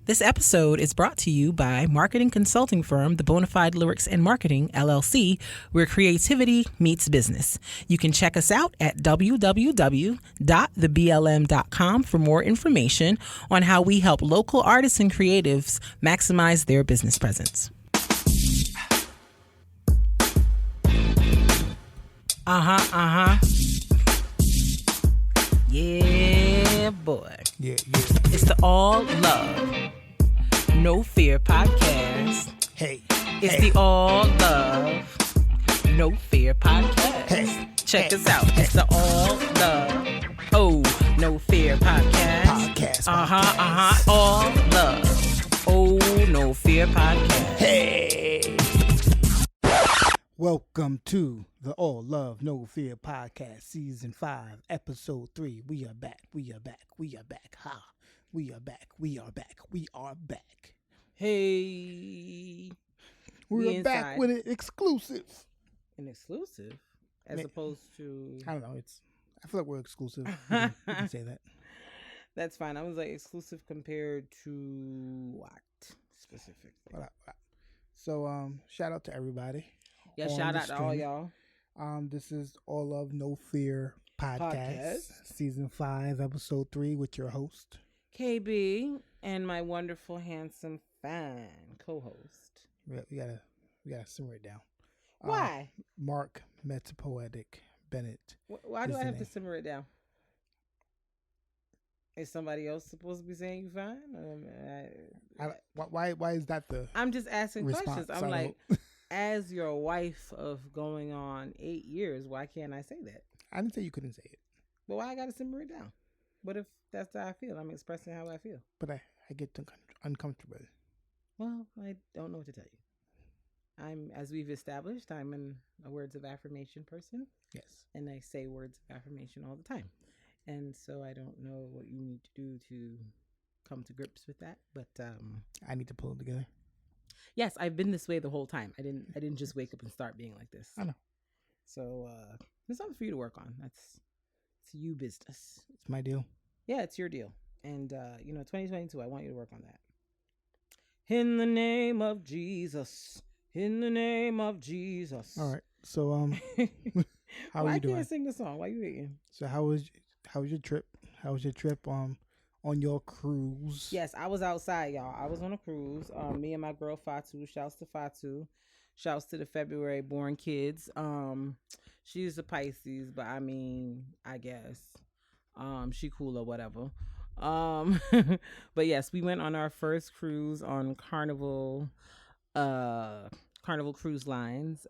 This episode is brought to you by marketing consulting firm The Bonafide Lyrics and Marketing, LLC, where creativity meets business. You can check us out at www.theblm.com for more information on how we help local artists and creatives maximize their business presence. Yeah, boy. Yeah. It's the All Love, No Fear podcast. Hey. It's the All Love, No Fear podcast. Hey. Check us out. It's the All Love, Oh, No Fear podcast. All Love, Oh, No Fear podcast. Hey. Welcome to the All Love, No Fear podcast, season 5, episode 3. We are back. Ha. We are back. Hey. We are back with an exclusive. An exclusive? As opposed to... I don't know. I feel like we're exclusive. You can say that. That's fine. I was like exclusive compared to what specifically? So, shout out to everybody. Yeah, shout out to all y'all. This is All Love, No Fear podcast, season 5, episode 3, with your host KB and my wonderful, handsome, fine co-host. We gotta simmer it down. Why? Mark Metapoetic Bennett. Why do I have to simmer it down? Is somebody else supposed to be saying you fine? Why is that the? I'm just asking response? questions. I'm like, as your wife of going on 8 years, why can't I say that? I didn't say you couldn't say it. But why I gotta simmer it down? What if that's how I feel? I'm expressing how I feel. But I get uncomfortable. Well, I don't know what to tell you. As we've established, I'm a words of affirmation person. Yes. And I say words of affirmation all the time. And so I don't know what you need to do to come to grips with that. But I need to pull it together. Yes, I've been this way the whole time. I didn't just wake up and start being like this. I know. So there's something for you to work on. It's you business. It's my deal. Yeah, it's your deal. And 2022, I want you to work on that. In the name of Jesus. In the name of Jesus. All right. So how are you doing? I can't sing the song. Why are you hating? So how was your trip? How was your trip on your cruise? Yes, I was outside, y'all. I was on a cruise. Me and my girl Fatu. Shouts to Fatu. Shouts to the February born kids. She's a Pisces, but I mean, I guess she cool or whatever. But yes, we went on our first cruise on Carnival Cruise Lines.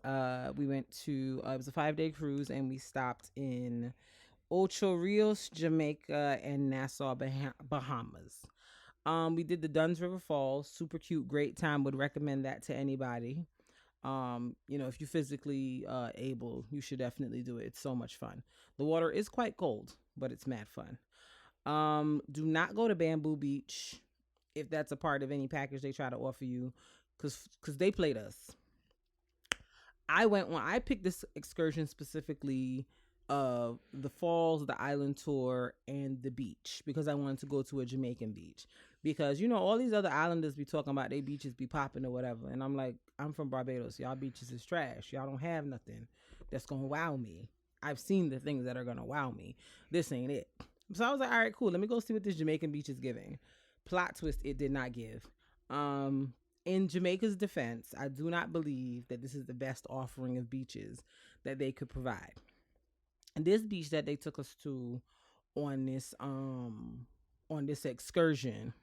We went to it was a 5-day cruise, and we stopped in Ocho Rios, Jamaica, and Nassau, Bahamas. We did the Dunn's River Falls. Super cute, great time. Would recommend that to anybody. If you're physically able, you should definitely do it. It's so much fun. The water is quite cold, but it's mad fun. Do not go to Bamboo Beach if that's a part of any package they try to offer you, because they played us. I picked this excursion specifically of the falls, the island tour, and the beach, because I wanted to go to a Jamaican beach, because all these other islanders be talking about they beaches be popping or whatever, and I'm like, I'm from Barbados, y'all beaches is trash, y'all don't have nothing that's gonna wow me. I've seen the things that are gonna wow me. This ain't it. So I was like, all right, cool, let me go see what this Jamaican beach is giving. Plot twist, it did not give. In Jamaica's defense, I do not believe that this is the best offering of beaches that they could provide. And this beach that they took us to on this excursion,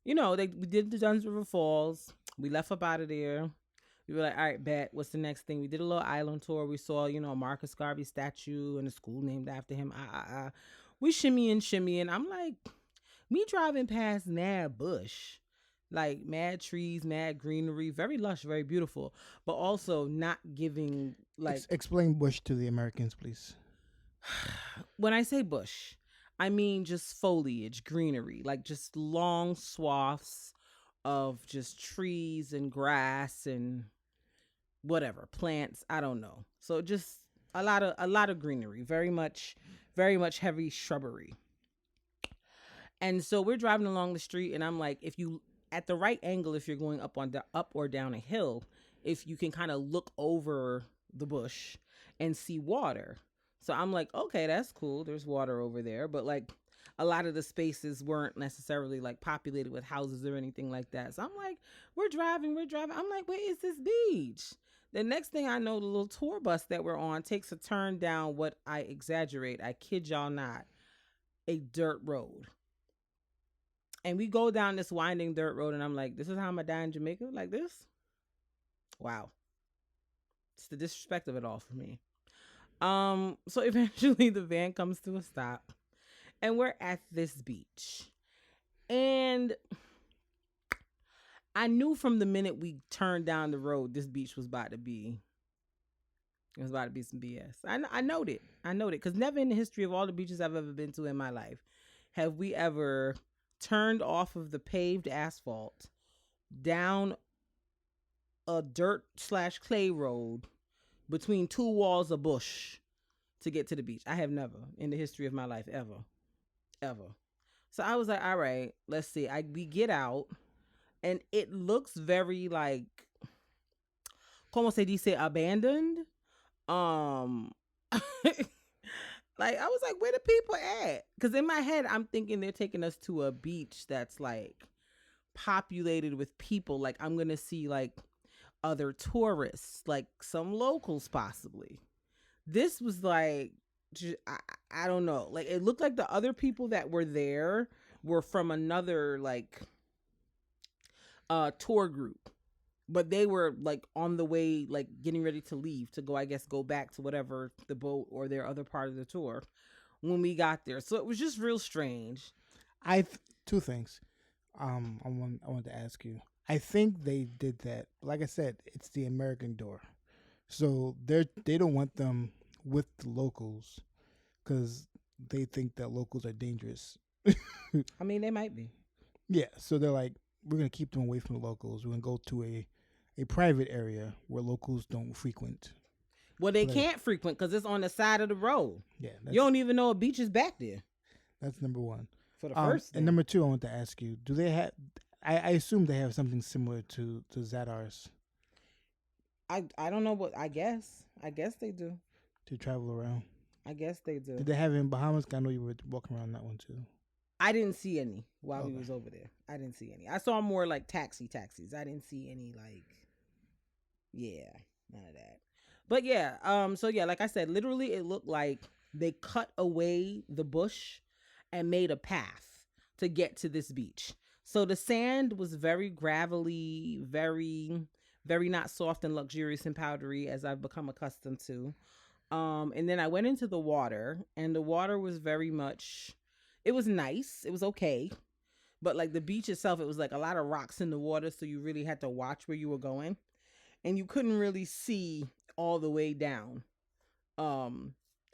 we did the Dunn's River Falls. We left up out of there. We were like, all right, bet. What's the next thing? We did a little island tour. We saw, Marcus Garvey statue and a school named after him. We shimmy. I'm like, me driving past Mad Bush, like mad trees, mad greenery, very lush, very beautiful, but also not giving like. Explain bush to the Americans, please. When I say bush, I mean just foliage, greenery, like just long swaths of just trees and grass and whatever, plants, I don't know. So just a lot of greenery, very much heavy shrubbery. And so we're driving along the street, and I'm like, if you at the right angle, if you're going up or down a hill, if you can kind of look over the bush and see water. So I'm like, okay, that's cool. There's water over there. But like a lot of the spaces weren't necessarily like populated with houses or anything like that. So I'm like, we're driving. I'm like, where is this beach? The next thing I know, the little tour bus that we're on takes a turn down what I exaggerate. I kid y'all not, a dirt road. And we go down this winding dirt road, and I'm like, this is how I'm going to die in Jamaica? Like this? Wow. It's the disrespect of it all for me. So eventually the van comes to a stop, and we're at this beach. And I knew from the minute we turned down the road, this beach was about to be, it was about to be some BS. I know it. Because never in the history of all the beaches I've ever been to in my life have we ever turned off of the paved asphalt down a dirt/clay road between two walls of bush to get to the beach. I have never in the history of my life ever. So I was like, all right, let's see. We get out, and it looks very like, como se dice, abandoned. Like I was like, where the people at? Because in my head, I'm thinking they're taking us to a beach that's like populated with people. Like I'm gonna see like other tourists, like some locals possibly. This was like, I don't know. Like it looked like the other people that were there were from another like tour group, but they were like on the way, like getting ready to leave to go, I guess, go back to whatever the boat or their other part of the tour when we got there. So it was just real strange. Two things. I wanted to ask you. I think they did that. Like I said, it's the American door, so they don't want them with the locals because they think that locals are dangerous. I mean, they might be. Yeah, so they're like, we're gonna keep them away from the locals. We're gonna go to a private area where locals don't frequent. Well, they can't frequent because it's on the side of the road. Yeah, you don't even know a beach is back there. That's number one. For the first thing. And number two, I want to ask you: do they have? I assume they have something similar to Zadar's. I don't know what. I guess they do. To travel around. I guess they do. Did they have it in Bahamas? I know you were walking around that one too. I didn't see any while we was over there. I didn't see any. I saw more like taxis. I didn't see any like, yeah, none of that. But yeah, so yeah, like I said, literally it looked like they cut away the bush and made a path to get to this beach. So the sand was very gravelly, very, very not soft and luxurious and powdery as I've become accustomed to. And then I went into the water, and the water was very much, it was nice. It was okay. But like the beach itself, it was like a lot of rocks in the water. So you really had to watch where you were going, and you couldn't really see all the way down,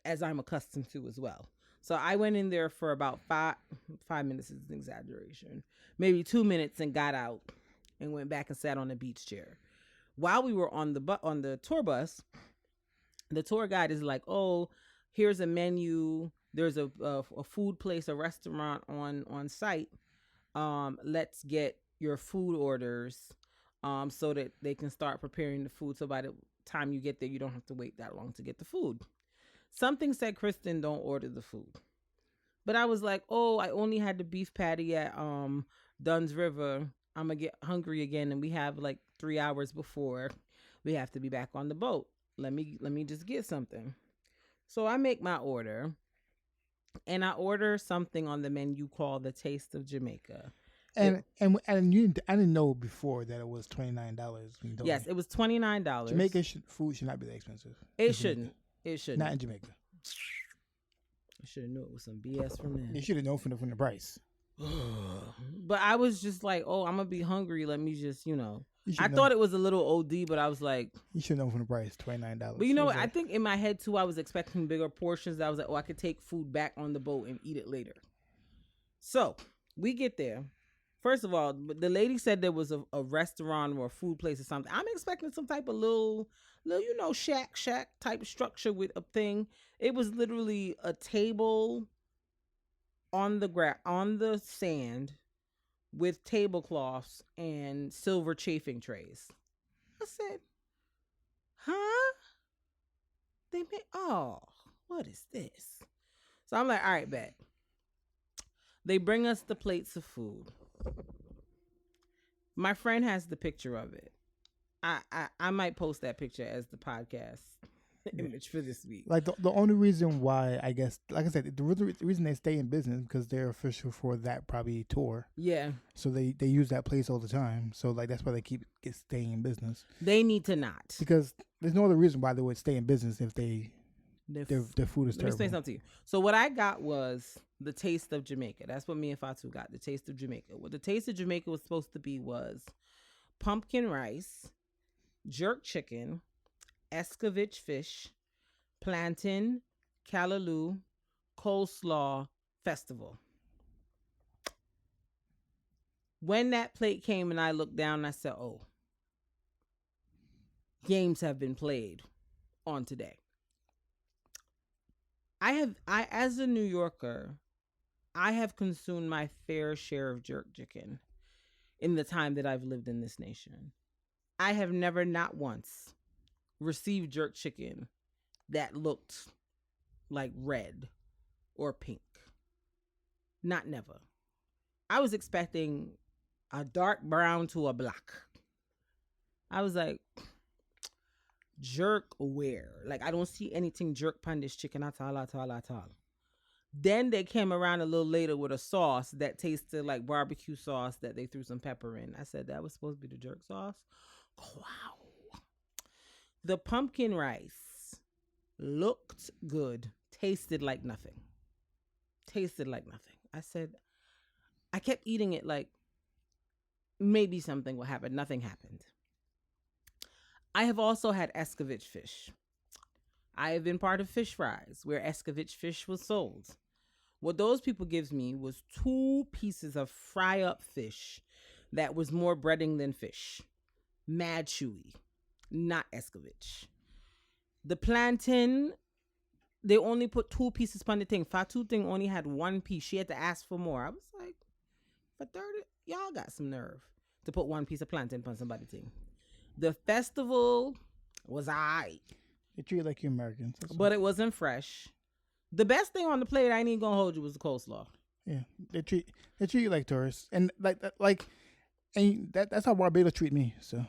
as I'm accustomed to as well. So I went in there for about five minutes is an exaggeration, maybe 2 minutes, and got out and went back and sat on the beach chair. While we were on the tour bus, the tour guide is like, oh, here's a menu. There's a food place, a restaurant on site. Let's get your food orders so that they can start preparing the food. So by the time you get there, you don't have to wait that long to get the food. Something said, Kristen, don't order the food. But I was like, oh, I only had the beef patty at Dunn's River. I'm going to get hungry again, and we have like 3 hours before we have to be back on the boat. Let me just get something. So I make my order, and I order something on the menu called the Taste of Jamaica. And I didn't know before that it was $29. Yes, it was $29. Jamaica food should not be that expensive. It shouldn't. It shouldn't. Not in Jamaica. I should have knew it was some BS from there. You should have known from the price. But I was just like, oh, I'm gonna be hungry. Let me just, I thought it was a little OD, but I was like, you should know from the price, $29. But you know what? I think in my head too, I was expecting bigger portions. I was like, oh, I could take food back on the boat and eat it later. So we get there. First of all, the lady said there was a restaurant or a food place or something. I'm expecting some type of little, shack type structure with a thing. It was literally a table on the sand with tablecloths and silver chafing trays. I said, huh? They made, oh, what is this? So I'm like, all right, bet. They bring us the plates of food. My friend has the picture of it. I might post that picture as the podcast image for this week. Like the only reason why, I guess, like I said, the reason they stay in business because they're official for that probably tour. Yeah. So they use that place all the time. So like that's why they keep staying in business. They need to not, because there's no other reason why they would stay in business if their food is terrible. Let me say something to you. So what I got was the taste of Jamaica. That's what me and Fatu got. The taste of Jamaica. What the taste of Jamaica was supposed to be was pumpkin rice, jerk chicken, escovitch fish, plantain, callaloo, coleslaw, festival. When that plate came and I looked down, I said, oh, games have been played on today. I as a New Yorker, I have consumed my fair share of jerk chicken in the time that I've lived in this nation. I have never, not once, received jerk chicken that looked like red or pink. Not never. I was expecting a dark brown to a black. I was like, jerk where? Like, I don't see anything jerk pan this chicken at all. Then they came around a little later with a sauce that tasted like barbecue sauce that they threw some pepper in. I said, that was supposed to be the jerk sauce? Wow. The pumpkin rice looked good, tasted like nothing. I said, I kept eating it like maybe something will happen. Nothing happened. I have also had escovitch fish. I have been part of fish fries where escovitch fish was sold. What those people gives me was 2 pieces of fry up fish that was more breading than fish. Mad chewy, not escovitch. The plantain, they only put 2 pieces on the thing. Fatu thing only had 1 piece. She had to ask for more. I was like, for 30, y'all got some nerve to put 1 piece of plantain on somebody's thing. The festival was alright. They treat you like you Americans. But it wasn't fresh. The best thing on the plate, I ain't even gonna hold you, was the coleslaw. Yeah, they treat you like tourists, and that's how Barbados treat me. So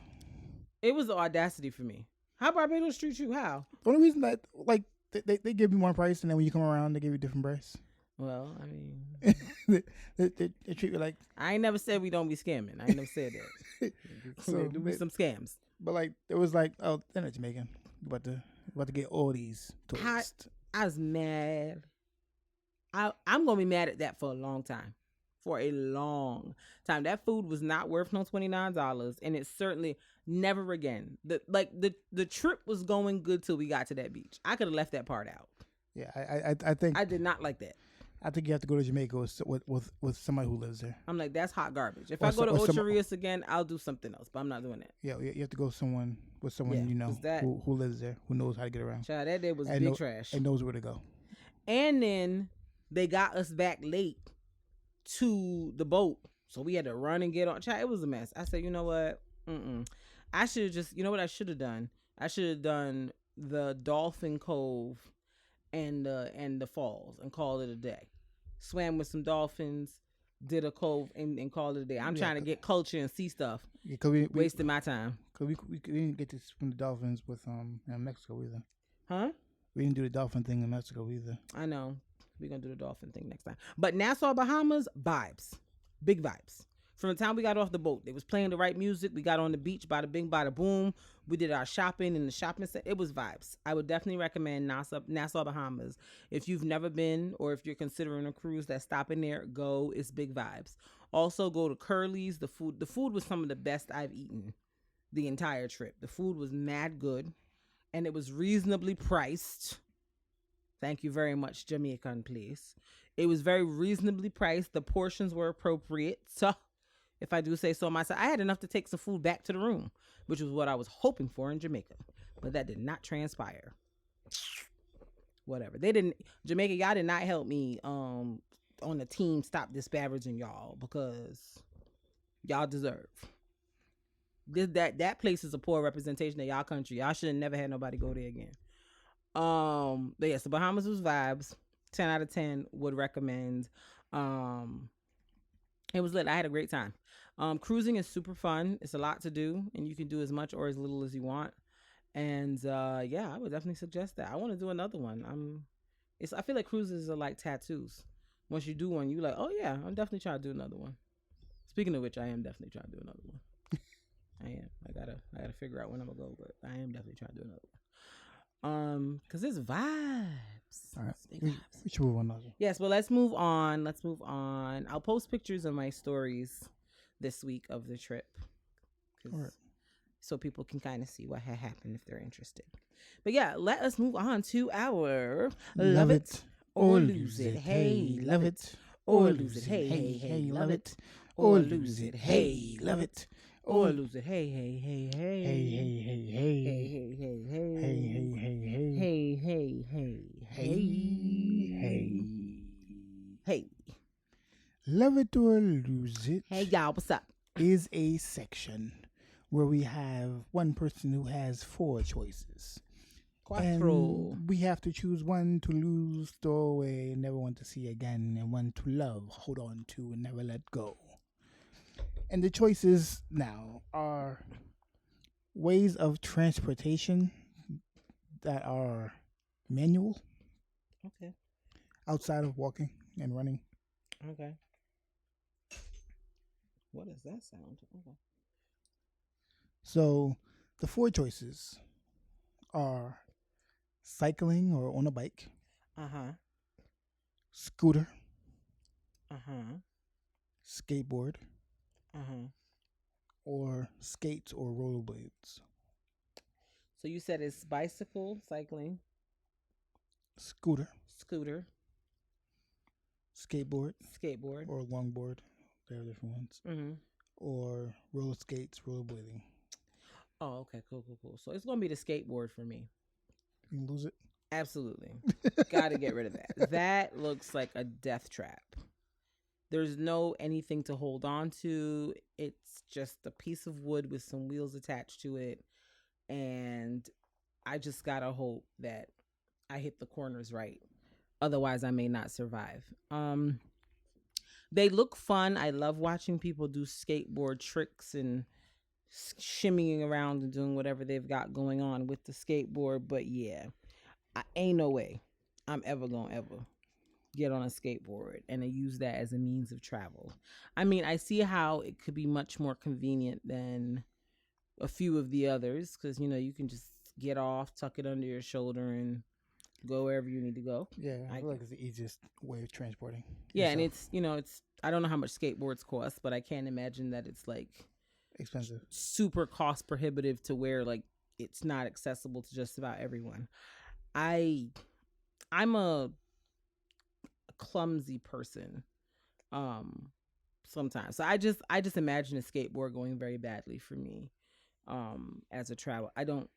it was the audacity for me. How Barbados treat you? How? The only reason that they give you one price, and then when you come around, they give you a different price. Well, I mean, they treat you like. I ain't never said we don't be scamming. I ain't never said that. So there be some scams. But like it was like, oh, they're not Jamaican. About to get all these tourists. I was mad. I'm gonna be mad at that for a long time. That food was not worth no $29, and it certainly never again. The trip was going good till we got to that beach. I could have left that part out. Yeah, I think I did not like that. I think you have to go to Jamaica with somebody who lives there. I'm like, that's hot garbage. If I go to Ocho Rios again, I'll do something else, but I'm not doing that. Yeah, you have to go with someone who lives there, who knows how to get around. Child, that day was big trash. And knows where to go. And then they got us back late to the boat, so we had to run and get on. Child, it was a mess. I said, you know what? I should have just, you know what I should have done? I should have done the Dolphin Cove and the falls and called it a day. Swam with some dolphins, did a cove and called it a day. I'm trying to get culture and see stuff. Yeah, wasting my time. Cause we didn't get to swim the dolphins with in Mexico either. Huh? We didn't do the dolphin thing in Mexico either. I know. We're gonna do the dolphin thing next time. But Nassau, Bahamas, vibes. Big vibes. From the time we got off the boat, they was playing the right music. We got on the beach, bada bing, bada boom. We did our shopping in the shopping center. It was vibes. I would definitely recommend Nassau, Bahamas. If you've never been, or if you're considering a cruise that's stopping there, go. It's big vibes. Also, go to Curly's. The food was some of the best I've eaten the entire trip. The food was mad good, and it was reasonably priced. Thank you very much, Jamaican place. It was very reasonably priced. The portions were appropriate. So, if I do say so myself, I had enough to take some food back to the room, which was what I was hoping for in Jamaica. But that did not transpire. Whatever. Jamaica, y'all did not help me on the team stop disparaging y'all, because y'all deserve. That place is a poor representation of y'all country. Y'all should have never had nobody go there again. But yes, the Bahamas was vibes. 10 out of 10 would recommend. It was lit. I had a great time. Cruising is super fun. It's a lot to do, and you can do as much or as little as you want. And yeah, I would definitely suggest that. I want to do another one. I feel like cruises are like tattoos. Once you do one, you like, oh yeah, I'm definitely trying to do another one. Speaking of which, I am definitely trying to do another one. I am. I gotta figure out when I'm gonna go, but I am definitely trying to do another one. Cause it's vibes. All right, We should move on now. Yes, but let's move on. I'll post pictures of my stories this week of the trip, so people can kind of see what had happened if they're interested. But yeah, let us move on to our love it or lose it. Hey, love it or lose it. Hey, love it or lose it. Hey, love it or lose it. Hey, hey, hey, hey. Hey, hey, hey, hey. Hey, hey, hey, hey. Hey, hey, hey, hey. Hey, hey, hey. Hey, Hey. Love it or lose it. Hey, y'all, what's up? Is a section where we have one person who has 4 choices. Quattro. And we have to choose one to lose, throw away, never want to see again, and one to love, hold on to, and never let go. And the choices now are ways of transportation that are manual. Okay. Outside of walking and running. Okay. What does that sound? Okay. So the 4 choices are cycling or on a bike. Scooter. Skateboard. Or skates or rollerblades. So you said it's bicycle, cycling, Scooter. Skateboard. Or longboard. There are different ones. Or roller skates, rollerblading. Oh, okay. Cool. So it's going to be the skateboard for me. You can lose it? Absolutely. Got to get rid of that. That looks like a death trap. There's no anything to hold on to. It's just a piece of wood with some wheels attached to it. And I just got to hope that I hit the corners right. Otherwise, I may not survive. They look fun. I love watching people do skateboard tricks and shimmying around and doing whatever they've got going on with the skateboard. But yeah, I ain't no way I'm ever get on a skateboard and use that as a means of travel. I mean, I see how it could be much more convenient than a few of the others because, you can just get off, tuck it under your shoulder, and go wherever you need to go. Yeah, I feel like it's the easiest way of transporting. Yeah, yourself. And it's I don't know how much skateboards cost, but I can't imagine that it's like expensive, super cost prohibitive to where like it's not accessible to just about everyone. I'm a clumsy person sometimes. So I just imagine a skateboard going very badly for me as a travel. I don't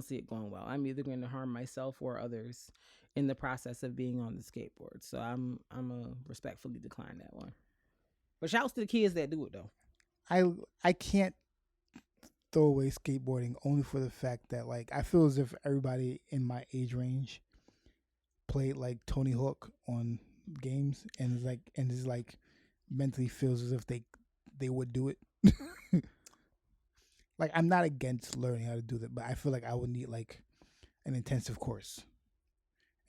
see it going well. I'm either going to harm myself or others in the process of being on the skateboard. So I'm a respectfully decline that one. But shouts to the kids that do it though. I can't throw away skateboarding only for the fact that like I feel as if everybody in my age range played like Tony Hawk on games and is like mentally feels as if they would do it. Like I'm not against learning how to do that, but I feel like I would need like an intensive course.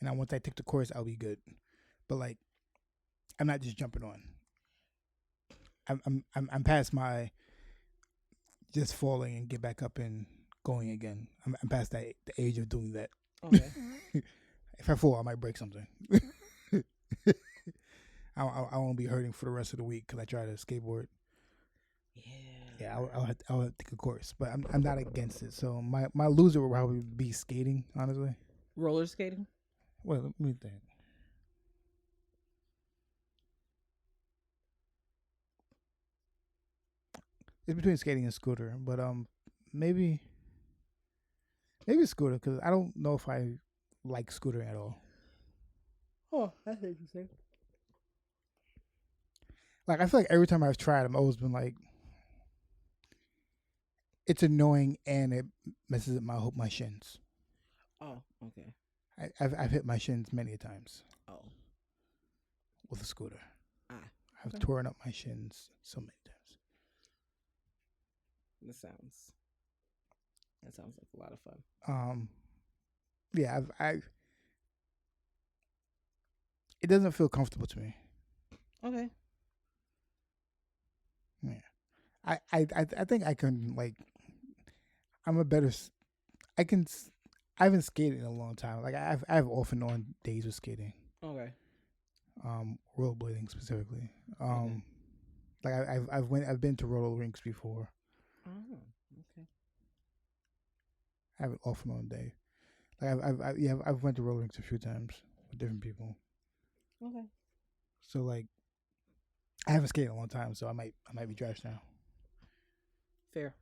And once I take the course, I'll be good. But like I'm not just jumping on. I'm past my just falling and get back up and going again. I'm past the age of doing that. Okay. If I fall, I might break something. I won't be hurting for the rest of the week because I try to skateboard. Yeah. I'll have to take a course, but I'm not against it. So my loser would probably be skating, honestly. Roller skating. Well, let me think. It's between skating and scooter, but maybe scooter because I don't know if I like scootering at all. Oh, that's interesting. Like I feel like every time I've tried, I've always been like, it's annoying and it messes up my shins. Oh, okay. I've hit my shins many times Oh, with a scooter. ah, I've okay. torn up my shins so many times. That sounds like a lot of fun. Yeah, I've it doesn't feel comfortable to me. Okay. Yeah, I think I can like I'm a better. I can. I haven't skated in a long time. Like I've off and on days with skating. Okay. Rollerblading specifically. Okay. Like I've been to roller rinks before. Oh, okay. I have an off and on day. Like I've went to roller rinks a few times with different people. Okay. So like I haven't skated in a long time, so I might be trash now. Fair.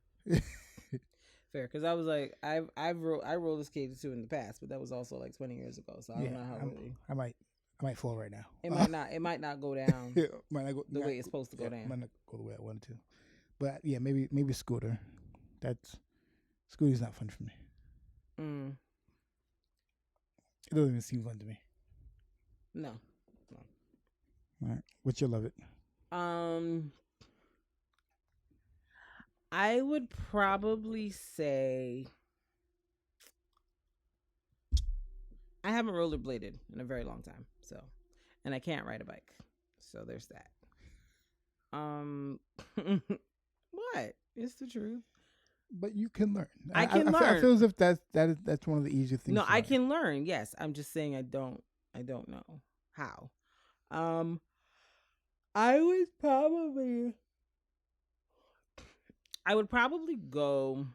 Fair, because I was like, I roller skated too in the past, but that was also like 20 years ago, so I don't know how really. I might fall right now. It might not go down the way it's supposed to go down. Might not go the way I wanted to. But yeah, maybe scooter. Scooter's not fun for me. It doesn't even seem fun to me. No. All right, what's your love it? I would probably say I haven't rollerbladed in a very long time, so, and I can't ride a bike, so there's that. What? It's the truth. But you can learn. I can learn. I feel as if that's one of the easier things. No, I can learn. Yes, I'm just saying I don't know how. I would probably go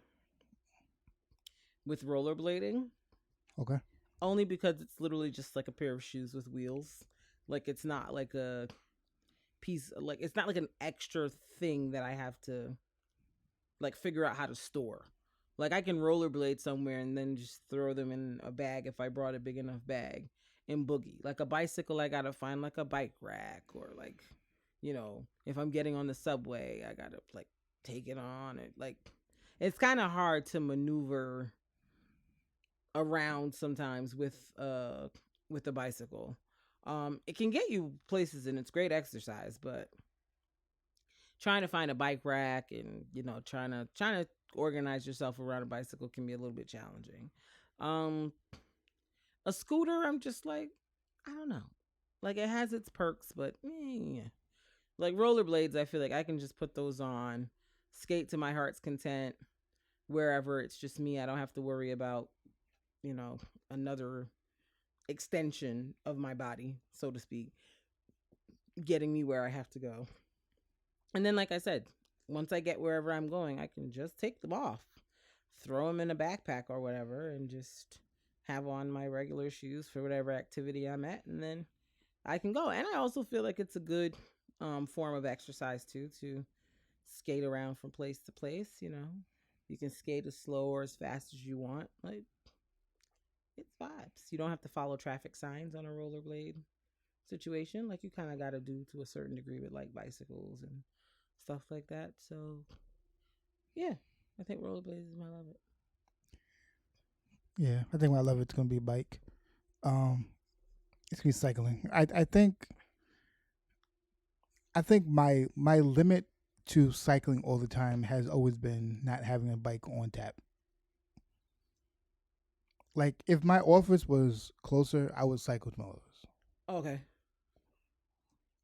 with rollerblading. Okay. Only because it's literally just like a pair of shoes with wheels. Like it's not like a piece, like it's not like an extra thing that I have to like figure out how to store. Like I can rollerblade somewhere and then just throw them in a bag if I brought a big enough bag and boogie. Like a bicycle, I gotta find like a bike rack, or like, if I'm getting on the subway, I gotta like take it on. It's kind of hard to maneuver around sometimes with a bicycle. It can get you places and it's great exercise, but trying to find a bike rack and trying to organize yourself around a bicycle can be a little bit challenging. A scooter, I'm just like, I don't know, like it has its perks, but like rollerblades, I feel like I can just put those on, skate to my heart's content wherever it's just me. I don't have to worry about another extension of my body, so to speak, getting me where I have to go. And then, like I said, once I get wherever I'm going, I can just take them off, throw them in a backpack or whatever, and just have on my regular shoes for whatever activity I'm at, and then I can go. And I also feel like it's a good form of exercise too, to skate around from place to place. You can skate as slow or as fast as you want. Like, it's vibes. You don't have to follow traffic signs on a rollerblade situation like you kind of got to do to a certain degree with like bicycles and stuff like that. So yeah, I think rollerblades is my love it. Yeah, I think my love it's gonna be bike. It's gonna be cycling. I think my limit to cycling all the time has always been not having a bike on tap. Like if my office was closer, I would cycle to my office. Okay.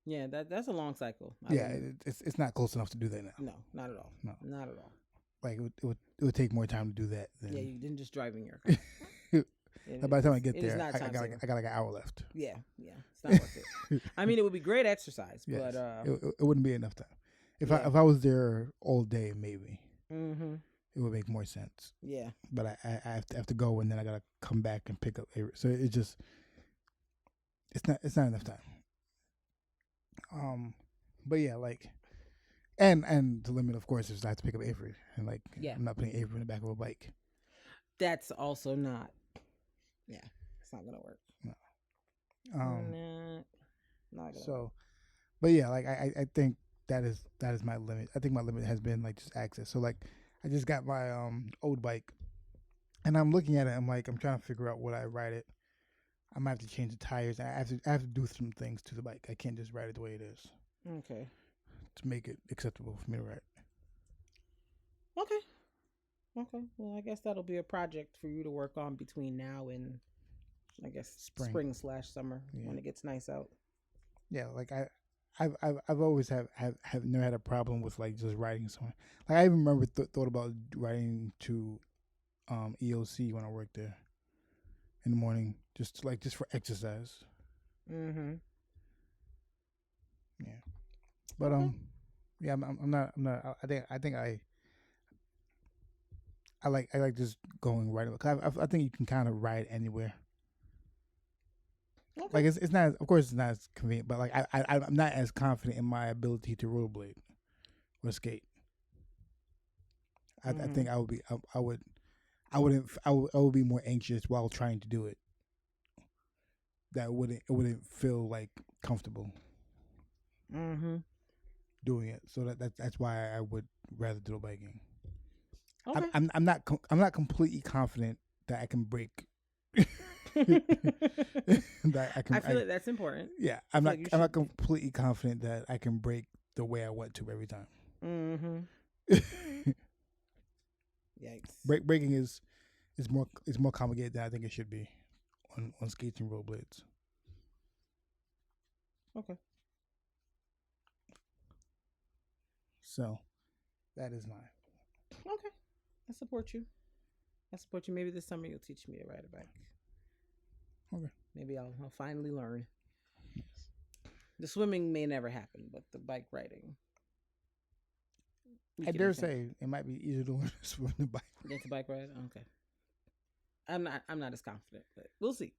Yeah, that's a long cycle. It's not close enough to do that now. No, not at all. No, not at all. Like it would take more time to do that. Than... Yeah, you didn't just drive in your car. By the time I get there, I got like an hour left. Yeah, it's not worth it. I mean, it would be great exercise, yes. But it wouldn't be enough time. If I was there all day, maybe it would make more sense. Yeah, but I have to go, and then I gotta come back and pick up. So it's not enough time. But yeah, like, and the limit, of course, is I have to pick up Avery, and like, I'm not putting Avery in the back of a bike. That's also not. Yeah, it's not gonna work. No. Not gonna work. But yeah, like I think that is my limit. I think my limit has been like just access. So like, I just got my old bike, and I'm looking at it. I'm like, I'm trying to figure out what I ride it. I might have to change the tires. I have to do some things to the bike. I can't just ride it the way it is. Okay. To make it acceptable for me to ride. Okay. Okay. Well, I guess that'll be a project for you to work on between now and, I guess, spring/summer when it gets nice out. Yeah, like I've always have never had a problem with like just riding somewhere. Like I even remember thought about riding to EOC when I worked there in the morning, just for exercise. Mm-hmm. Yeah, but yeah, I'm not. I think I like just going right. I think you can kind of ride anywhere. Okay. Like it's not, of course, it's not as convenient, but like I'm not as confident in my ability to rollerblade or skate. I think I would be I would be more anxious while trying to do it. That it wouldn't feel like comfortable. Mm-hmm. Doing it, so that's why I would rather do the biking. Okay. I'm not completely confident that I can break. That I feel like that's important. Yeah, I'm not completely confident that I can break the way I want to every time. Mm-hmm. Yikes. Breaking is more complicated than I think it should be on skates and rollerblades. Okay. So that is mine. Okay. I support you. Maybe this summer you'll teach me to ride a bike. Okay. Maybe I'll finally learn. Yes. The swimming may never happen, but the bike riding. I dare say it might be easier to learn to swim than bike. Get the bike ride? Okay. I'm not as confident, but we'll see.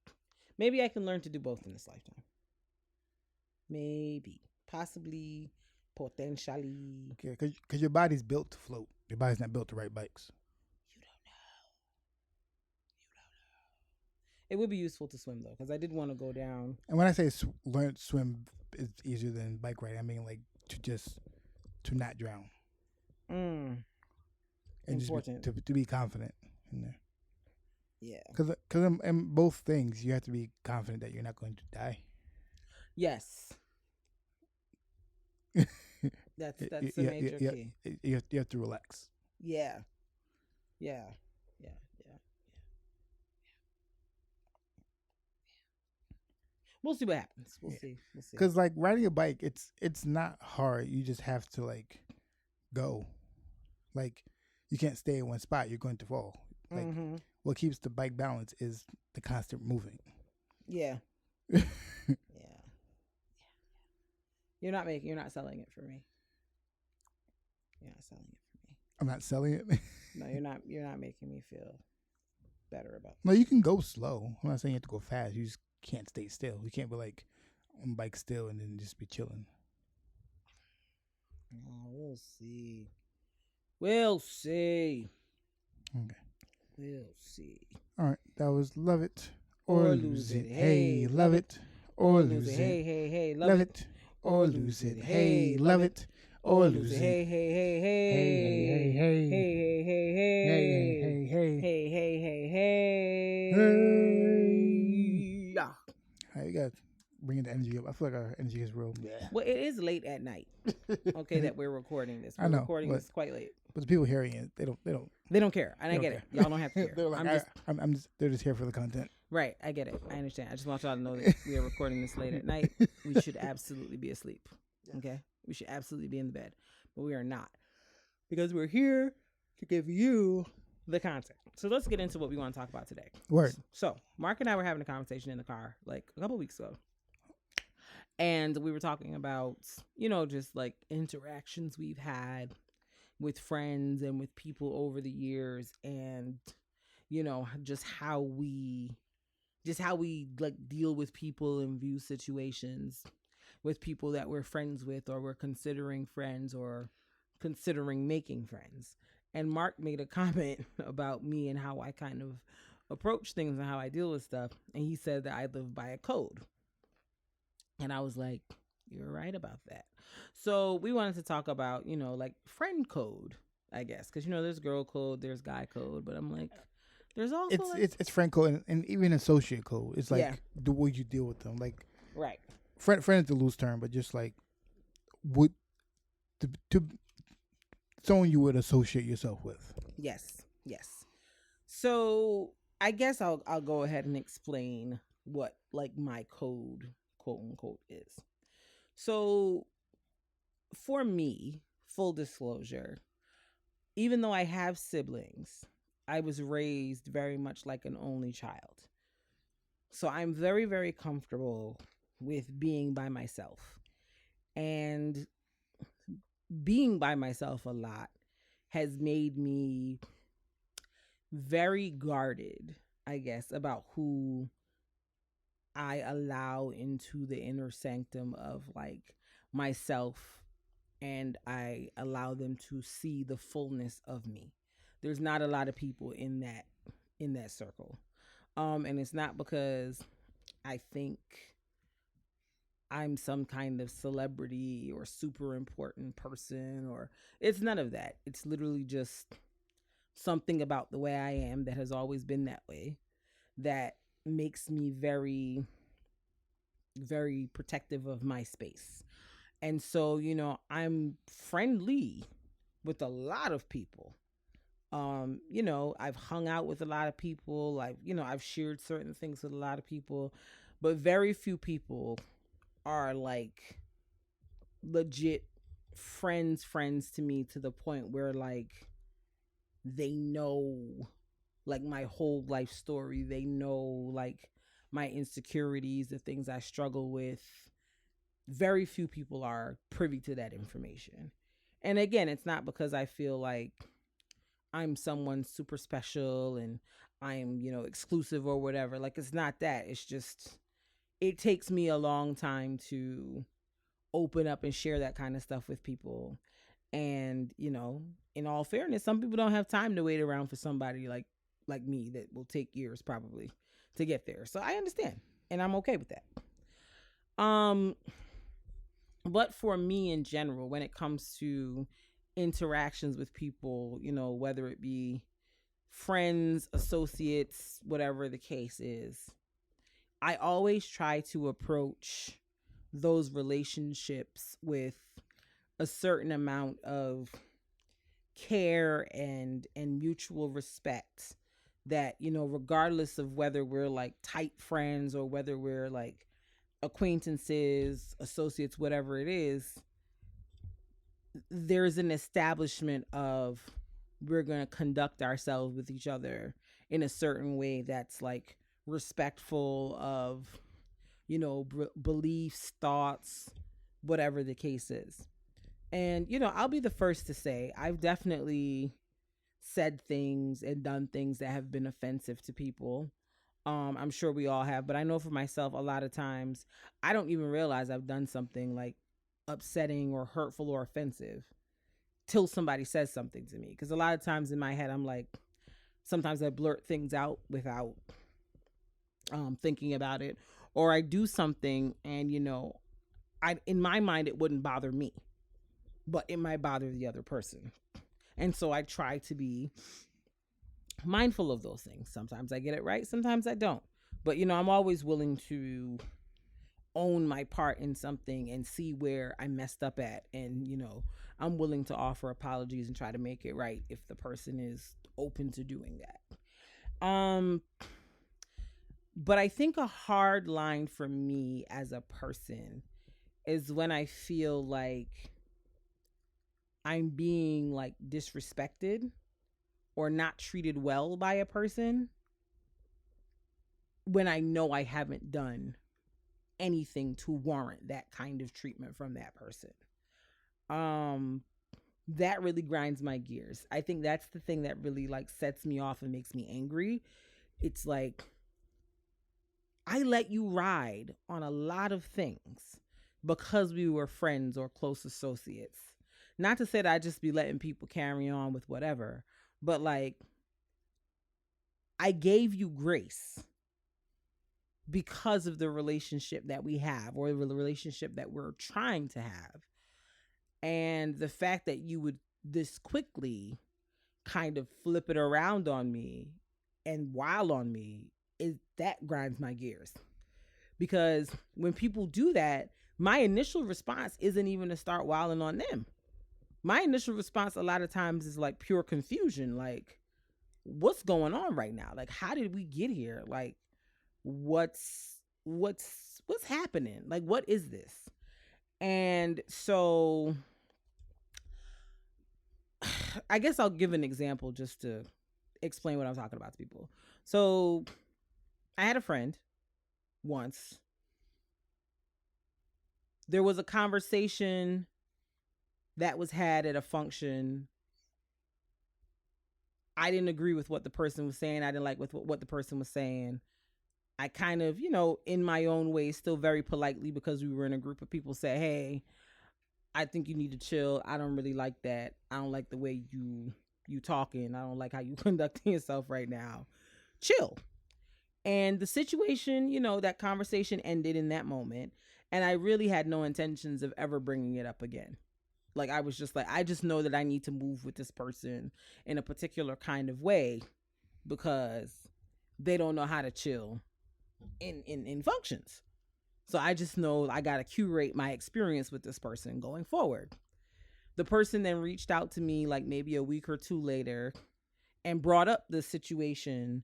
Maybe I can learn to do both in this lifetime. Maybe. Possibly. Potentially. Okay, because your body's built to float. Your body's not built to ride bikes. You don't know. It would be useful to swim, though, because I did want to go down. And when I say learn to swim is easier than bike riding, I mean like to not drown. And important. Just to be confident in there. Yeah. Because in both things, you have to be confident that you're not going to die. Yes. That's a major key. You have to relax. Yeah. We'll see what happens. We'll see. Because like riding a bike, it's not hard. You just have to like go. Like you can't stay in one spot. You're going to fall. Like what keeps the bike balance is the constant moving. Yeah. You're not selling it for me. You're not selling it for me. I'm not selling it. No, you're not. You're not making me feel better about. No, you can go slow. I'm not saying you have to go fast. You just can't stay still. You can't be like on bike still and then just be chilling. Oh, we'll see. We'll see. Okay. We'll see. All right, that was Love It or Lose It. Hey, love it or lose it. Hey, love it or lose it. Hey, love it or lose it. Hey, yeah. Hey, you got bringing the energy up. I feel like our energy is real. Well, it is late at night. Okay, that we're recording this. I know, recording this quite late. But the people hearing it, they don't care, and I get it. Y'all don't have to care. They're like, they're just here for the content. Right, I get it. I understand. I just want y'all to know that we are recording this late at night. We should absolutely be asleep. Okay, we should absolutely be in the bed, but we are not, because we're here to give you the content. So let's get into what we want to talk about today. Word. So Mark and I were having a conversation in the car like a couple weeks ago. And we were talking about, just like interactions we've had with friends and with people over the years, and, just how we like deal with people and view situations with people that we're friends with, or we're considering friends, or considering making friends. And Mark made a comment about me and how I kind of approach things and how I deal with stuff. And he said that I live by a code. And I was like, you're right about that. So we wanted to talk about, like friend code, I guess, because there's girl code, there's guy code, but I'm like, there's also It's friend code and even associate code. It's yeah, like the way you deal with them. Like right, friend is the loose term, but just like what to someone you would associate yourself with. yes, yes. So I guess I'll go ahead and explain what like my code, quote unquote, is. So for me, full disclosure, even though I have siblings, I was raised very much like an only child. So I'm very, very comfortable with being by myself. And being by myself a lot has made me very guarded, I guess, about who I allow into the inner sanctum of like myself, and I allow them to see the fullness of me. There's not a lot of people in that circle. And it's not because I think I'm some kind of celebrity or super important person, or it's none of that. It's literally just something about the way I am that has always been that way that makes me very, very protective of my space. And so, I'm friendly with a lot of people. I've hung out with a lot of people. I've shared certain things with a lot of people, but very few people are like legit friends to me, to the point where like they know like my whole life story. They know like my insecurities, the things I struggle with. Very few people are privy to that information. And again, it's not because I feel like I'm someone super special and I'm, exclusive or whatever. Like, it's not that. It's just, it takes me a long time to open up and share that kind of stuff with people. And, in all fairness, some people don't have time to wait around for somebody like me that will take years probably to get there. So I understand, and I'm okay with that. But for me in general, when it comes to interactions with people, whether it be friends, associates, whatever the case is, I always try to approach those relationships with a certain amount of care and mutual respect, that regardless of whether we're like tight friends or whether we're like acquaintances, associates, whatever it is, there's an establishment of we're going to conduct ourselves with each other in a certain way that's like respectful of beliefs, thoughts, whatever the case is. And I'll be the first to say I've definitely said things and done things that have been offensive to people. I'm sure we all have, but I know for myself, a lot of times I don't even realize I've done something like upsetting or hurtful or offensive till somebody says something to me. Because a lot of times in my head, I'm like, sometimes I blurt things out without thinking about it, or I do something and I in my mind it wouldn't bother me, but it might bother the other person. And so I try to be mindful of those things. Sometimes I get it right, sometimes I don't. But I'm always willing to own my part in something and see where I messed up at, and I'm willing to offer apologies and try to make it right if the person is open to doing that. But I think a hard line for me as a person is when I feel like I'm being like disrespected or not treated well by a person when I know I haven't done anything to warrant that kind of treatment from that person. That really grinds my gears. I think that's the thing that really like sets me off and makes me angry. It's like, I let you ride on a lot of things because we were friends or close associates. Not to say that I just be letting people carry on with whatever, but like, I gave you grace because of the relationship that we have, or the relationship that we're trying to have. And the fact that you would this quickly kind of flip it around on me and wild on me, that grinds my gears. Because when people do that, my initial response isn't even to start wilding on them. My initial response a lot of times is like pure confusion. Like, what's going on right now? Like, how did we get here? Like, what's happening? Like, what is this? And so I guess I'll give an example just to explain what I'm talking about to people. So I had a friend once. There was a conversation that was had at a function. I didn't agree with what the person was saying. I didn't like with what the person was saying. I kind of, in my own way, still very politely, because we were in a group of people, said, hey, I think you need to chill. I don't really like that. I don't like the way you talking. I don't like how you conducting yourself right now. Chill. And the situation, that conversation ended in that moment. And I really had no intentions of ever bringing it up again. Like, I was just like, I just know that I need to move with this person in a particular kind of way because they don't know how to chill in functions. So I just know I got to curate my experience with this person going forward. The person then reached out to me like maybe a week or two later and brought up the situation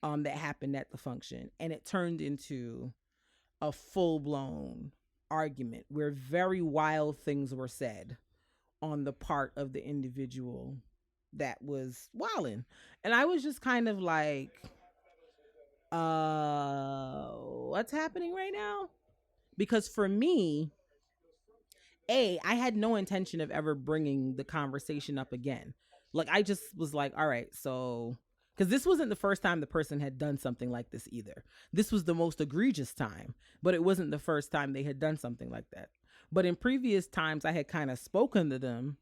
that happened at the function. And it turned into a full-blown argument where very wild things were said on the part of the individual that was wilding. And I was just kind of like, what's happening right now? Because for me, I had no intention of ever bringing the conversation up again. Like, I just was like, all right, so, because this wasn't the first time the person had done something like this either. This was the most egregious time, but it wasn't the first time they had done something like that. But in previous times, I had kind of spoken to them,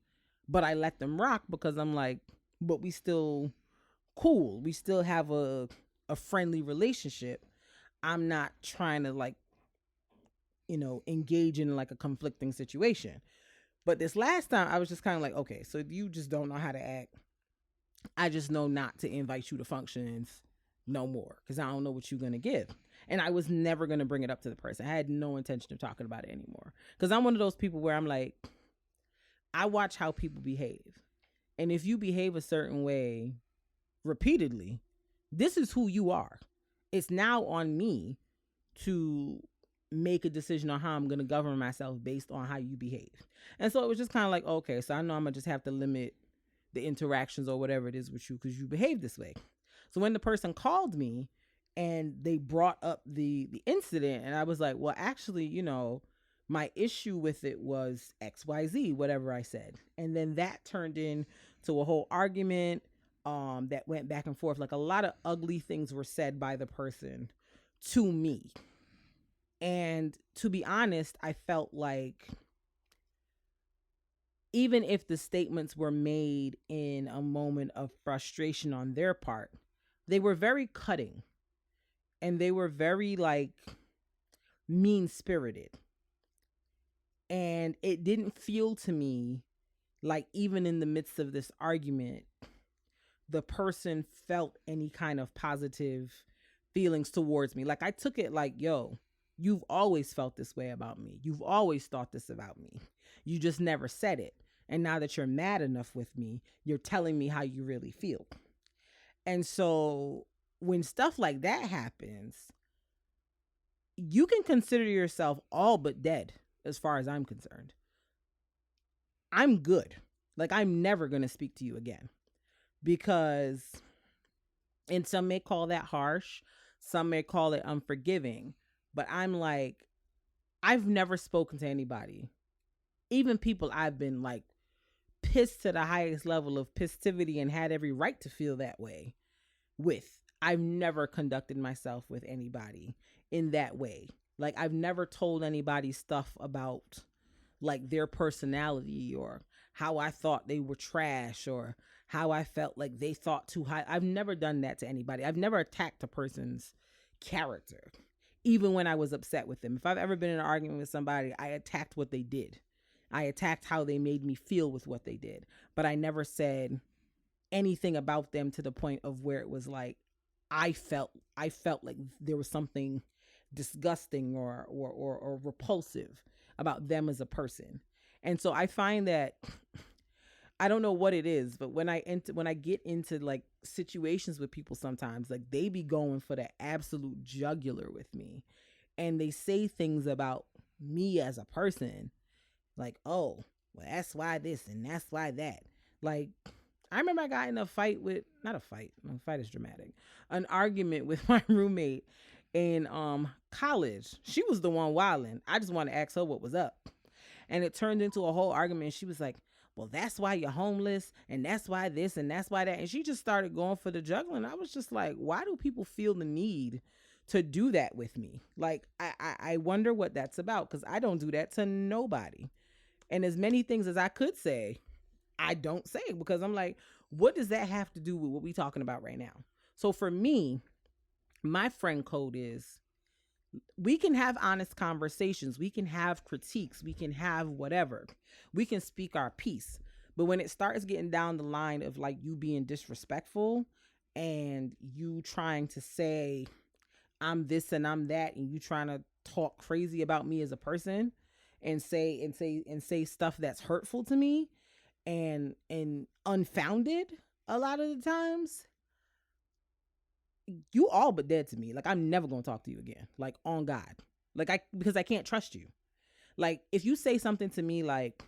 but I let them rock because I'm like, but we still cool. We still have a friendly relationship. I'm not trying to like, engage in like a conflicting situation. But this last time I was just kind of like, okay, so you just don't know how to act. I just know not to invite you to functions no more because I don't know what you're going to give. And I was never going to bring it up to the person. I had no intention of talking about it anymore because I'm one of those people where I'm like, I watch how people behave. And if you behave a certain way repeatedly, this is who you are. It's now on me to make a decision on how I'm going to govern myself based on how you behave. And so it was just kind of like, okay, so I know I'm going to just have to limit the interactions or whatever it is with you because you behave this way. So when the person called me and they brought up the incident, and I was like, well, actually, my issue with it was XYZ, whatever I said. And then that turned into a whole argument that went back and forth. Like, a lot of ugly things were said by the person to me. And to be honest, I felt like even if the statements were made in a moment of frustration on their part, they were very cutting and they were very like mean-spirited. And it didn't feel to me like even in the midst of this argument, the person felt any kind of positive feelings towards me. Like, I took it like, yo, you've always felt this way about me. You've always thought this about me. You just never said it. And now that you're mad enough with me, you're telling me how you really feel. And so when stuff like that happens, you can consider yourself all but dead as far as I'm concerned. I'm good. Like, I'm never going to speak to you again because, and some may call that harsh. Some may call it unforgiving. But I'm like, I've never spoken to anybody, even people I've been like pissed to the highest level of pissivity and had every right to feel that way with. I've never conducted myself with anybody in that way. Like, I've never told anybody stuff about like their personality or how I thought they were trash or how I felt like they thought too high. I've never done that to anybody. I've never attacked a person's character. Even when I was upset with them. If I've ever been in an argument with somebody, I attacked what they did. I attacked how they made me feel with what they did. But I never said anything about them to the point of where it was like I felt like there was something disgusting or repulsive about them as a person. And so I find that I don't know what it is, but when I get into like situations with people sometimes, like they be going for the absolute jugular with me, and they say things about me as a person like, oh, well, that's why this and that's why that. Like, I remember I got in a fight with, not a fight, a fight is dramatic, an argument with my roommate in college. She was the one wilding. I just wanted to ask her what was up. And it turned into a whole argument. She was like, well, that's why you're homeless, and that's why this, and that's why that. And she just started going for the juggling. I was just like, why do people feel the need to do that with me? Like, I wonder what that's about, because I don't do that to nobody. And as many things as I could say, I don't say, because I'm like, what does that have to do with what we talking about right now? So for me, my friend code is, we can have honest conversations. We can have critiques. We can have whatever. We can speak our piece. But when it starts getting down the line of like you being disrespectful and you trying to say I'm this and I'm that, and you trying to talk crazy about me as a person and say stuff that's hurtful to me and unfounded a lot of the times, you all but dead to me. Like, I'm never gonna talk to you again. Like, on God. Like, because I can't trust you. Like, if you say something to me like,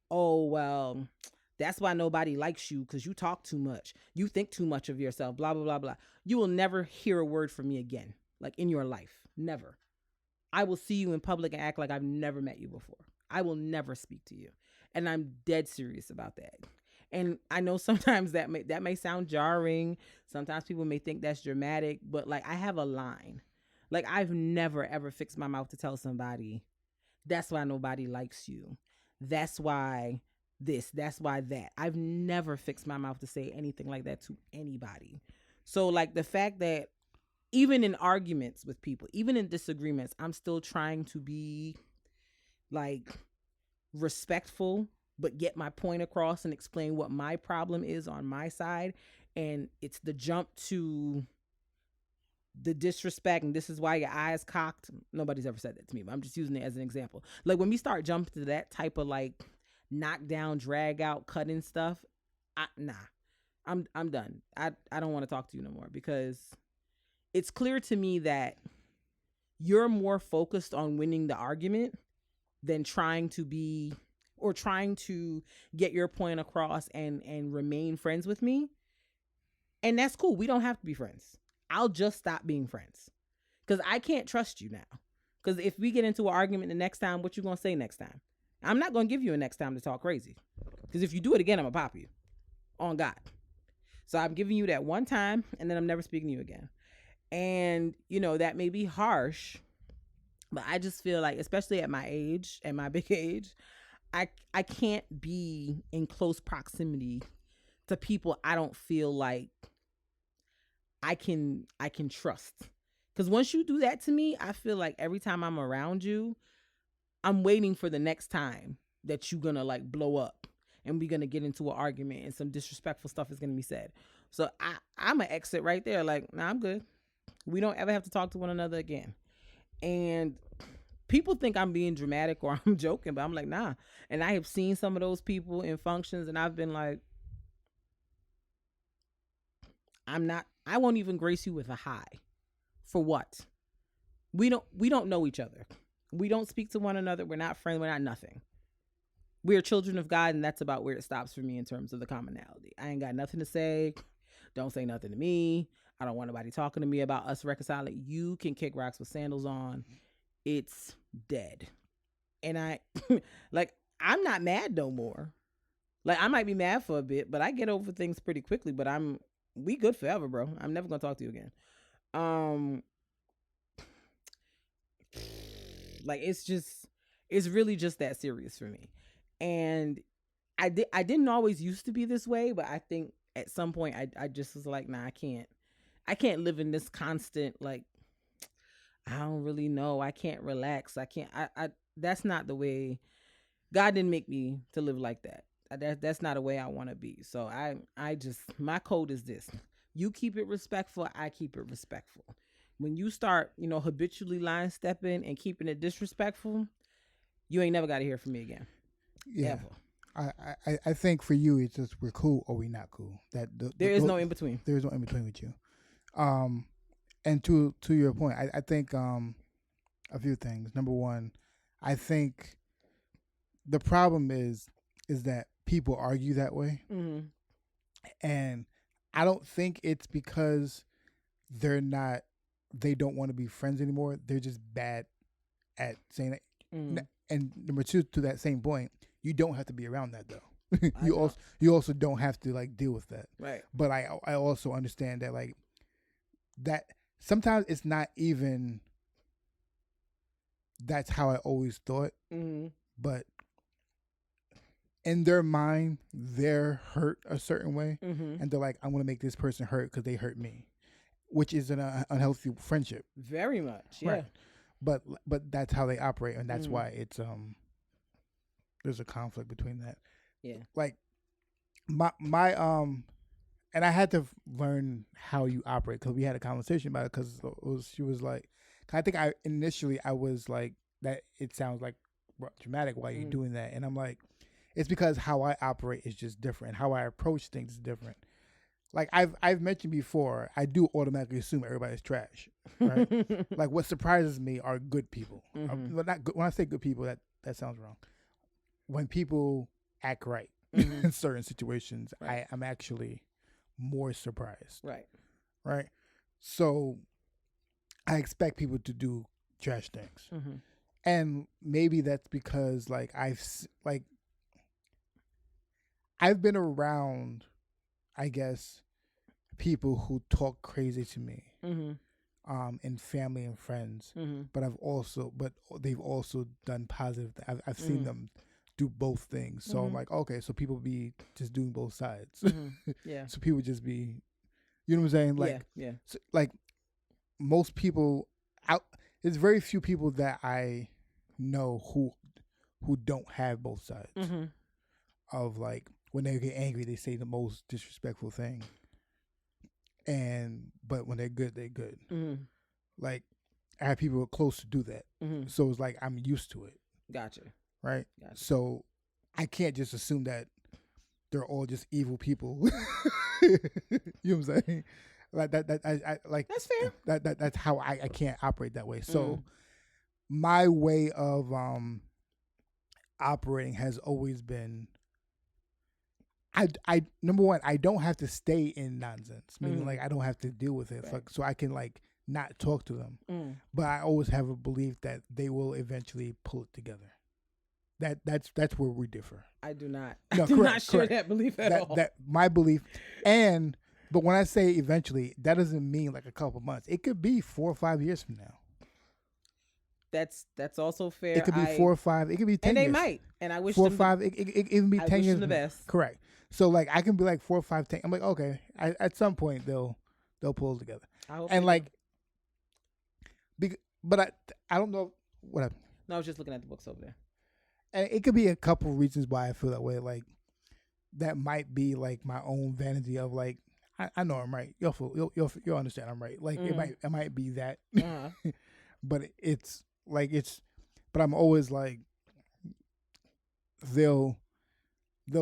oh, well, that's why nobody likes you, because you talk too much, you think too much of yourself, blah blah blah blah, you will never hear a word from me again, like, in your life. Never. I will see you in public and act like I've never met you before. I will never speak to you. And I'm dead serious about that. And I know sometimes that may sound jarring. Sometimes people may think that's dramatic, but like, I have a line. Like, I've never ever fixed my mouth to tell somebody, that's why nobody likes you. That's why this, that's why that. I've never fixed my mouth to say anything like that to anybody. So like, the fact that even in arguments with people, even in disagreements, I'm still trying to be like respectful, but get my point across and explain what my problem is on my side. And it's the jump to the disrespect, and this is why your eyes cocked. Nobody's ever said that to me, but I'm just using it as an example. Like, when we start jumping to that type of like knockdown, drag out, cutting stuff, I'm done. I don't want to talk to you no more, because it's clear to me that you're more focused on winning the argument than trying to be, or trying to get your point across and remain friends with me. And that's cool. We don't have to be friends. I'll just stop being friends, because I can't trust you now. Because if we get into an argument the next time, what you going to say next time? I'm not going to give you a next time to talk crazy, because if you do it again, I'm going to pop you on God. So I'm giving you that one time, and then I'm never speaking to you again. And, you know, that may be harsh, but I just feel like, especially at my age, at my big age, I can't be in close proximity to people I don't feel like I can trust. Because once you do that to me, I feel like every time I'm around you, I'm waiting for the next time that you're gonna like blow up and we're gonna get into an argument and some disrespectful stuff is gonna be said. So I'm gonna exit right there. Like, nah, I'm good. We don't ever have to talk to one another again. And people think I'm being dramatic or I'm joking, but I'm like, nah. And I have seen some of those people in functions, and I've been like, I won't even grace you with a hi. For what? We don't know each other. We don't speak to one another. We're not friends. We're not nothing. We're children of God, and that's about where it stops for me in terms of the commonality. I ain't got nothing to say. Don't say nothing to me. I don't want nobody talking to me about us reconciling. You can kick rocks with sandals on. It's dead. And I'm not mad no more. Like, I might be mad for a bit, but I get over things pretty quickly. But we good forever, bro. I'm never gonna talk to you again. Like, it's really just that serious for me. And I didn't always used to be this way, but I think at some point I just was like, nah, I can't live in this constant, like, I don't really know. I can't relax. I can't, that's not the way God didn't make me to live like that. That's not a way I want to be. So I just, my code is this: you keep it respectful, I keep it respectful. When you start, habitually line stepping and keeping it disrespectful, you ain't never got to hear from me again. Yeah. Ever. I think for you it's just we're cool or we not cool. There is no in between. There is no in between with you. And to your point, I think a few things. Number one, I think the problem is that people argue that way, and I don't think it's because they don't want to be friends anymore. They're just bad at saying that. And number two, to that same point, you don't have to be around that though. You also don't have to like deal with that. Right. But I also understand that like that sometimes it's not even that's how I always thought. But in their mind, they're hurt a certain way, and they're like, I'm gonna make this person hurt because they hurt me, which is an unhealthy friendship. Very much, yeah. Right. But that's how they operate, and that's why it's there's a conflict between that. Yeah. Like my and I had to learn how you operate because we had a conversation about it because she was like, I think I was like that. It sounds like dramatic. Why you're doing that? And I'm like, it's because how I operate is just different. How I approach things is different. Like I've mentioned before, I do automatically assume everybody's trash, right? Like what surprises me are good people. Well, not good. When I say good people, that sounds wrong. When people act right in certain situations, right. I'm actually more surprised. Right. Right. So I expect people to do trash things, and maybe that's because like I've been around, I guess, people who talk crazy to me, and family and friends. But they've also done positive. I've seen them do both things. So I'm like, okay, so people be just doing both sides. Yeah. So people just be, you know what I'm saying? Like, yeah. So, like most people, there's very few people that I know who don't have both sides. Of like, when they get angry, they say the most disrespectful thing. But when they're good, they're good. Like, I have people close to do that. So it's like, I'm used to it. Gotcha. Right? Gotcha. So I can't just assume that they're all just evil people. You know what I'm saying? Like I like that's fair. That's how I can't operate that way. So my way of operating has always been I number one, I don't have to stay in nonsense. Meaning like I don't have to deal with it. Right. Like, so I can like not talk to them. But I always have a belief that they will eventually pull it together. That's where we differ. I do not. No, I do not share that belief at all. That my belief, but when I say eventually, that doesn't mean like a couple months. It could be 4 or 5 years from now. That's also fair. It could be 4 or 5. It could be 10 years. And they might. And I wish 4 or 5. It even be 10 years. The best. Correct. So like I can be like 4 or 5, 10. I'm like, okay. At some point they'll pull it together. I hope and like, but I don't know what happened. No, I was just looking at the books over there. And it could be a couple reasons why I feel that way. Like that might be like my own vanity of like I know I'm right. You'll understand I'm right. Like it might be that. But but I'm always like they'll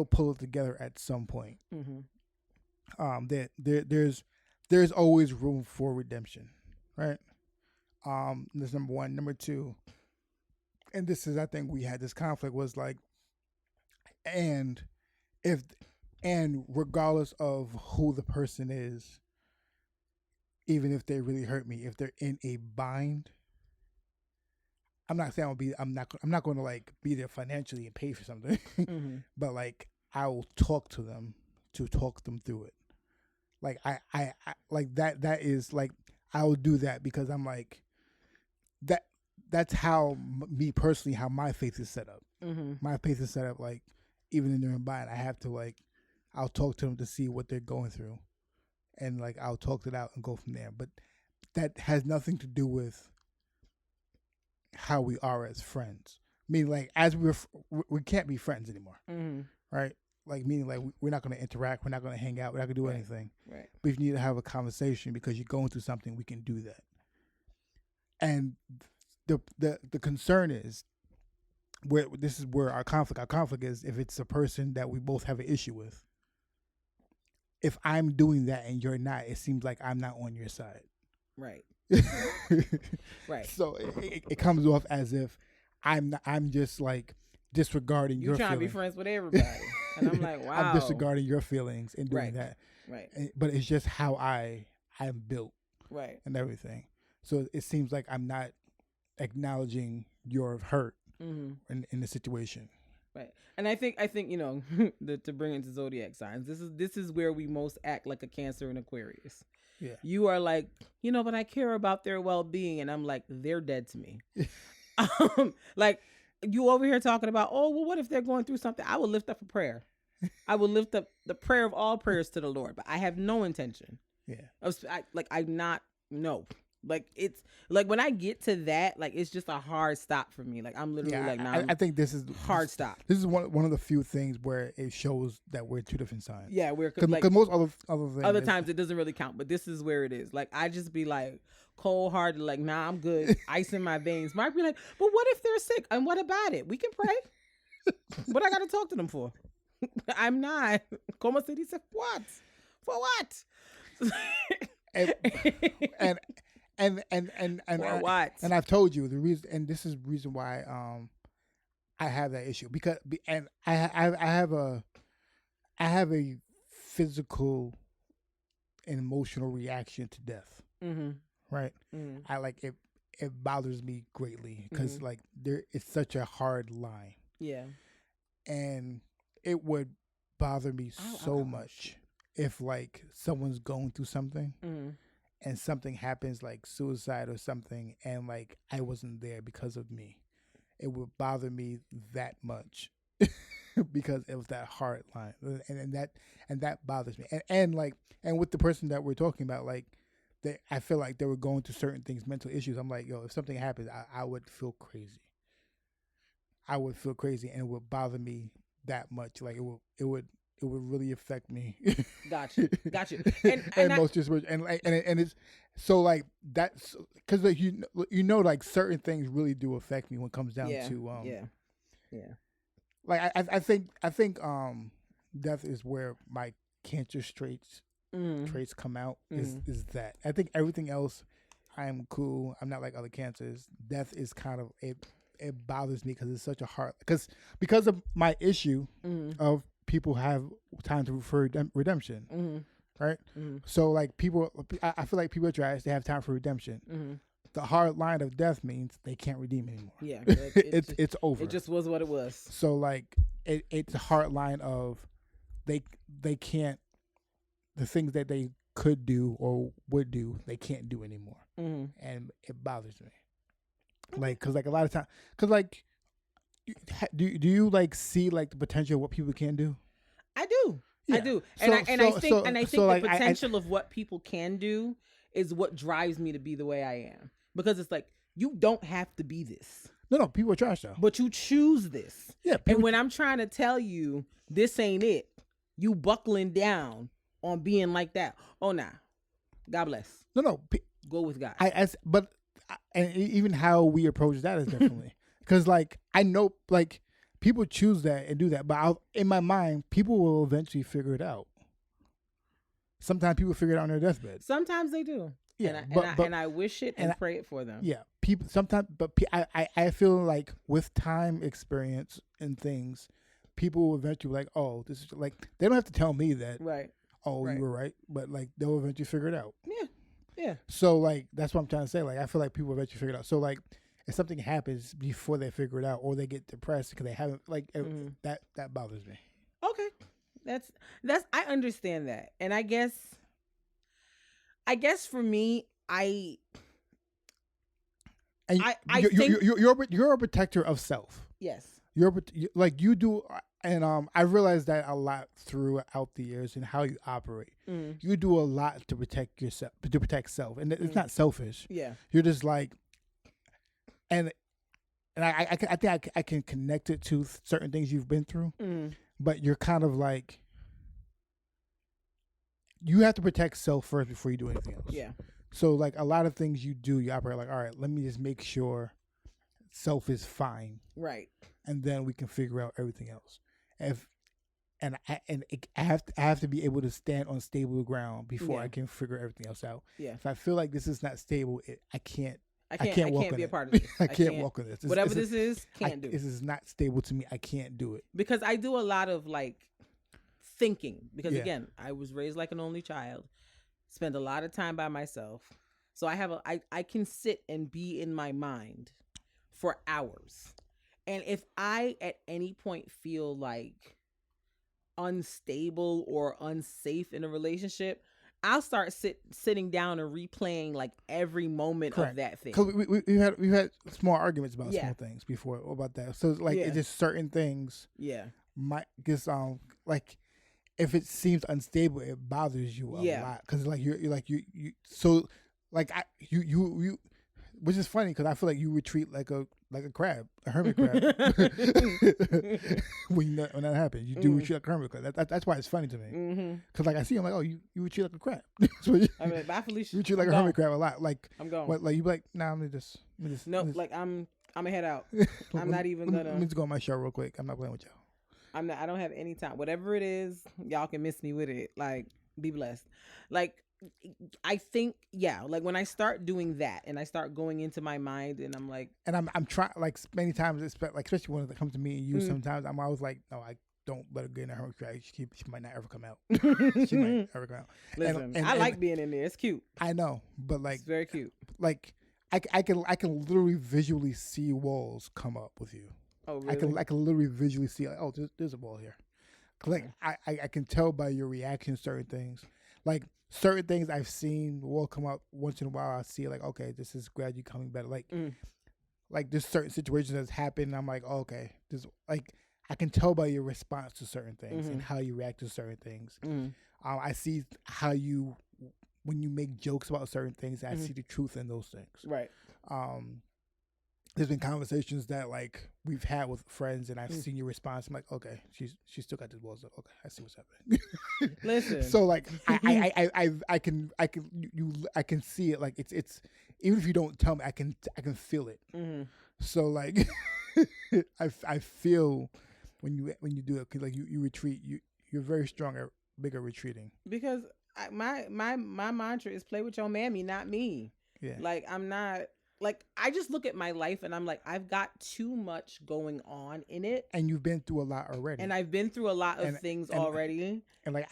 pull it together at some point. There's always room for redemption, right? That's number one. Number two, and this is I think we had this conflict was like, and regardless of who the person is, even if they really hurt me, if they're in a bind, I'm not saying I'm not going to like be there financially and pay for something, but like I will talk to them to talk them through it. Like I like that is like I will do that because I'm like that's how me personally how my faith is set up. My faith is set up like even in their bind, I have to like I'll talk to them to see what they're going through, and like I'll talk it out and go from there. But that has nothing to do with how we are as friends. Meaning like as we can't be friends anymore, Mm-hmm. right? Like meaning like we're not going to interact, we're not going to hang out, we're not going to do anything. Right. But if you need to have a conversation because you're going through something, we can do that. And the concern is where this is where our conflict is if it's a person that we both have an issue with. If I'm doing that and you're not, it seems like I'm not on your side. Right. Right. So it comes off as if I'm just like disregarding your feelings. You're trying to be friends with everybody. And I'm like, wow. I'm disregarding your feelings and doing that. Right. But it's just how I'm built. Right. And everything. So it seems like I'm not acknowledging your hurt in the situation. Right. And I think to bring into zodiac signs, this is where we most act like a Cancer and Aquarius. Yeah. You are like, but I care about their well-being, and I'm like, they're dead to me. Like you over here talking about, oh, well, what if they're going through something? I will lift up a prayer. I will lift up the prayer of all prayers to the Lord, but I have no intention. Yeah. Like it's like when I get to that, like it's just a hard stop for me. Like I'm literally like, nah, I think this is hard stop. This is one of the few things where it shows that we're two different sides. Yeah, we're because most other times it doesn't really count, but this is where it is. Like I just be like cold hearted, like nah, I'm good, ice in my veins. Might be like, but what if they're sick? And what about it? We can pray. What I got to talk to them for? I'm not. Como se dice? What? For what? And I've told you the reason, and this is the reason why I have that issue because I have a physical and emotional reaction to death. Mm-hmm. Right. Mm-hmm. I like it. It bothers me greatly because like it's such a hard line. Yeah. And it would bother me so much if like someone's going through something. Mm-hmm. And something happens like suicide or something, and like I wasn't there because of me, it would bother me that much because it was that hard line, and that bothers me. And with the person that we're talking about, like I feel like they were going through certain things, mental issues. I'm like, yo, if something happens, I would feel crazy. I would feel crazy, and it would bother me that much. Like it would really affect me. Gotcha. And most just and it's so like that's because like like certain things really do affect me when it comes down to like I think death is where my cancer traits come out is that I think everything else I am cool. I'm not like other cancers. Death is kind of it bothers me because it's such a hard because of my issue of people have time to for redemption, right? Mm-hmm. So like people, I feel like people are trash. They have time for redemption. Mm-hmm. The hard line of death means they can't redeem anymore. Yeah, it's over. It just was what it was. So like it's a hard line of they can't, the things that they could do or would do they can't do anymore, and it bothers me. Like because like a lot of time because like. Do you like see like the potential of what people can do? I do. Yeah. I do. And I think the potential of what people can do is what drives me to be the way I am. Because it's like you don't have to be this. No, people are trash though. But you choose this. Yeah. And when I'm trying to tell you this ain't it, you buckling down on being like that. Oh nah. God bless. No. Go with God. And even how we approach that is differently. Because, like, I know, like, people choose that and do that. But in my mind, people will eventually figure it out. Sometimes people figure it out on their deathbed. Sometimes they do. Yeah. And I wish it and pray it for them. Yeah. People sometimes, but I feel like with time, experience, and things, people will eventually be like, oh, this is like, they don't have to tell me that. Right. Oh, right. You were right. But, like, they'll eventually figure it out. Yeah. Yeah. So, like, that's what I'm trying to say. Like, I feel like people eventually figure it out. So, like, if something happens before they figure it out or they get depressed because they haven't, like, that bothers me. Okay. That's I understand that. And I guess for me, you're a protector of self. Yes. You're like you do, and I realized that a lot throughout the years and how you operate. You do a lot to protect yourself, to protect self, and it's not selfish. Yeah. You're just like, and and I think I can connect it to certain things you've been through, but you're kind of like, you have to protect self first before you do anything else. Yeah. So like a lot of things you do, you operate like, all right, let me just make sure self is fine, right, and then we can figure out everything else. I have to be able to stand on stable ground before I can figure everything else out. Yeah. If I feel like this is not stable, I can't be a part of this. I can't walk on this. Whatever this is, can't do. This is not stable to me. I can't do it. Because I do a lot of like thinking. Because again, I was raised like an only child. Spend a lot of time by myself. So I can sit and be in my mind for hours. And if I at any point feel like unstable or unsafe in a relationship, I'll start sitting down and replaying like every moment of that thing. Because we've had small arguments about small things before about that. So like it's just certain things. Yeah. Might just like if it seems unstable, it bothers you a lot because like you're like you so like you which is funny because I feel like you retreat like a crab, a hermit crab. when that happens, you do retreat like a hermit crab. That's why it's funny to me. Because like I see, I'm like, oh, you retreat like a crab. So you retreat like a hermit crab a lot. Like I'm going. What, like you be like, nah, let me just. No, like I'm gonna head out. I'm not even gonna. Let me just go on my show real quick. I'm not playing with y'all. I don't have any time. Whatever it is, y'all can miss me with it. Like, be blessed. Like, I think, like when I start doing that and I start going into my mind and I'm like, and I'm trying, like many times, like especially when it comes to me and you, sometimes I'm always like, no, I don't let her get in her cry. She might not ever come out. She might never come out. Listen, I like being in there. It's cute. I know, but like, it's very cute. Like, I can literally visually see walls come up with you. Oh, really? I can literally visually see like, oh, there's a wall here. Like I can tell by your reaction to certain things. Like certain things I've seen will come up once in a while. I see like, okay, this is gradually coming better. Like there's certain situations that's happened. And I'm like, oh, okay, this like I can tell by your response to certain things and how you react to certain things. I see how when you make jokes about certain things, I see the truth in those things. Right. There's been conversations that like we've had with friends, and I've seen your response. I'm like, okay, she's still got this balls. Okay, I see what's happening. Listen. So like, I can see it. Like it's even if you don't tell me, I can feel it. So like, I feel when you do it, 'cause like you retreat. You're very strong at bigger retreating. Because my mantra is play with your mammy, not me. Yeah. Like I'm not. Like, I just look at my life and I'm like, I've got too much going on in it. And you've been through a lot already. And I've been through a lot of things already. And like,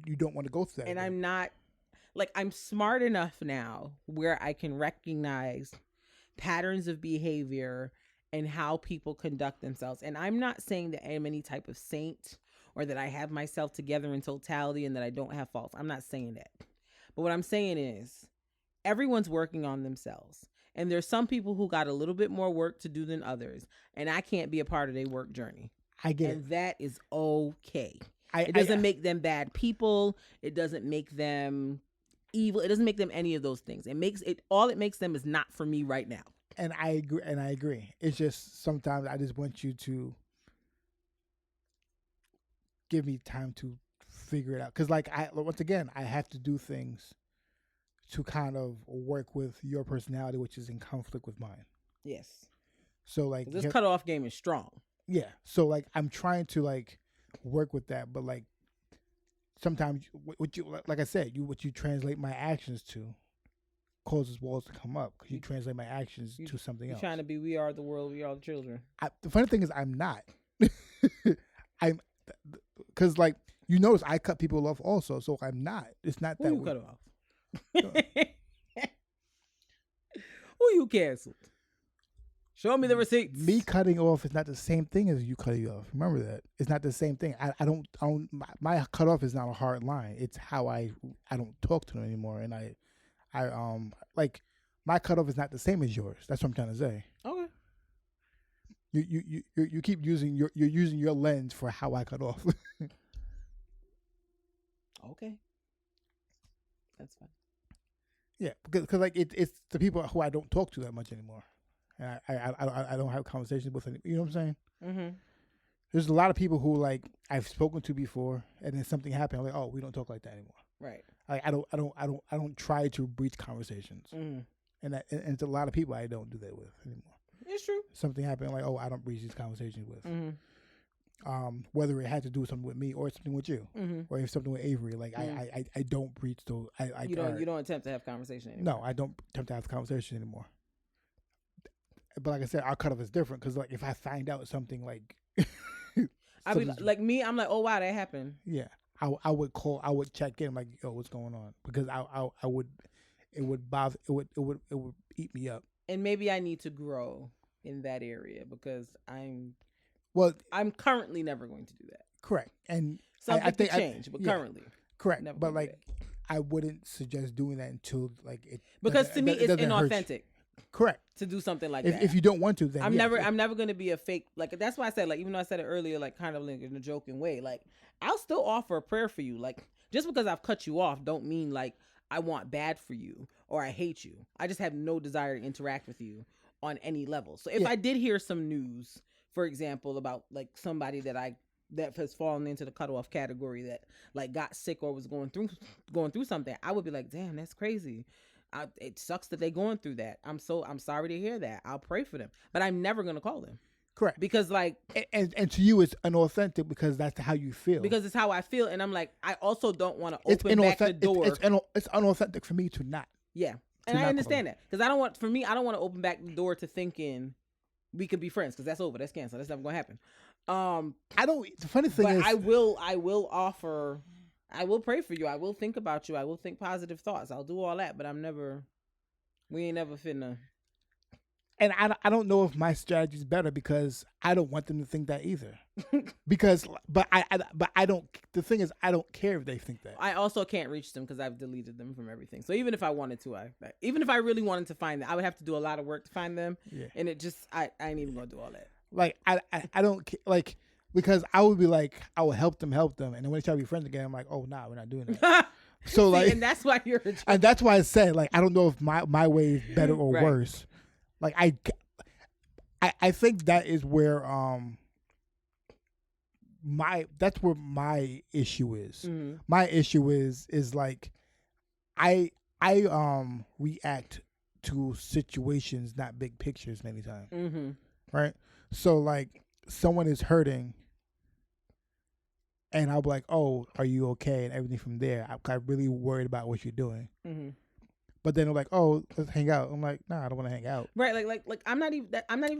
you don't want to go through that. And again. I'm not, like, I'm smart enough now where I can recognize patterns of behavior and how people conduct themselves. And I'm not saying that I'm any type of saint or that I have myself together in totality and that I don't have faults. I'm not saying that. But what I'm saying is everyone's working on themselves. And there's some people who got a little bit more work to do than others. And I can't be a part of their work journey. I get and that is okay. It doesn't make them bad people. It doesn't make them evil. It doesn't make them any of those things. All it makes them is not for me right now. And I agree. It's just sometimes I just want you to give me time to figure it out. Because like once again, I have to do things to kind of work with your personality, which is in conflict with mine. Yes. So like this cutoff game is strong. Yeah. So like I'm trying to like work with that, but like sometimes what you like I said, what you translate my actions to causes walls to come up because you translate my actions to something else. You're trying to be we are the world, we are the children. The funny thing is I'm not. I'm because like you notice I cut people off also, so I'm not. It's not that you cut off. Who you canceled? Show me the receipts. Me cutting off is not the same thing as you cutting off. Remember that. It's not the same thing. I don't my cutoff is not a hard line. It's how I don't talk to them anymore, and I like my cutoff is not the same as yours. That's what I'm trying to say. Okay. You keep using you're using your lens for how I cut off. Okay. That's fine. Yeah, because like it's the people who I don't talk to that much anymore. and I don't have conversations with any. You know what I'm saying? Mm-hmm. There's a lot of people who like I've spoken to before, and then something happened. I'm like, oh, we don't talk like that anymore. Right. Like I don't try to breach conversations, and it's a lot of people I don't do that with anymore. It's true. Something happened, like, oh, I don't breach these conversations with. Whether it had to do something with me or something with you, or if something with Avery, like I don't breach those. You don't attempt to have conversation anymore. No, I don't attempt to have conversation anymore. But like I said, our cutoff is different because like if I find out something like, I mean, like me, I'm like, oh wow, that happened. Yeah, I would call, I would check in, like, yo, what's going on? Because I would, it would bother, it would eat me up. And maybe I need to grow in that area because I'm currently never going to do that. Correct. And something could change, but currently. Correct. But like, I wouldn't suggest doing that until like it. Because to me, it's inauthentic. Correct. To do something like that. If you don't want to, then I'm never going to be a fake. Like, that's why I said, like, even though I said it earlier, like kind of like in a joking way, like I'll still offer a prayer for you. Like, just because I've cut you off don't mean like I want bad for you or I hate you. I just have no desire to interact with you on any level. So if I did hear some news, for example, about like somebody that has fallen into the cutoff category that like got sick or was going through something, I would be like, damn, that's crazy. It sucks that they're going through that. I'm sorry to hear that. I'll pray for them, but I'm never going to call them. Correct. Because like, and to you it's unauthentic because that's how you feel. Because it's how I feel. And I'm like, I also don't want to open back the door. It's unauthentic for me to not. Yeah. And I understand that because I don't want to open back the door to thinking we could be friends because that's over. That's canceled. That's never going to happen. The funny thing is, I will offer, I will pray for you. I will think about you. I will think positive thoughts. I'll do all that, but we ain't never finna. And I don't know if my strategy is better because I don't want them to think that either. but I don't. The thing is, I don't care if they think that. I also can't reach them because I've deleted them from everything. So even if I wanted to, even if I really wanted to find them, I would have to do a lot of work to find them. Yeah. And it just, I ain't even gonna do all that. Like I don't like because I would be like I would help them, and then when they try to be friends again, I'm like, oh nah, we're not doing that. So like, and that's why you're. And that's why I said like I don't know if my way is better or worse. Like I think that is where that's where my issue is. Mm-hmm. My issue is like I react to situations, not big pictures many times. Mm-hmm. Right? So like someone is hurting and I'll be like, oh, are you okay? And everything from there. I'm really worried about what you're doing. Mm-hmm. But then they're like, "Oh, let's hang out." I'm like, "Nah, I don't want to hang out." Right? Like I'm not even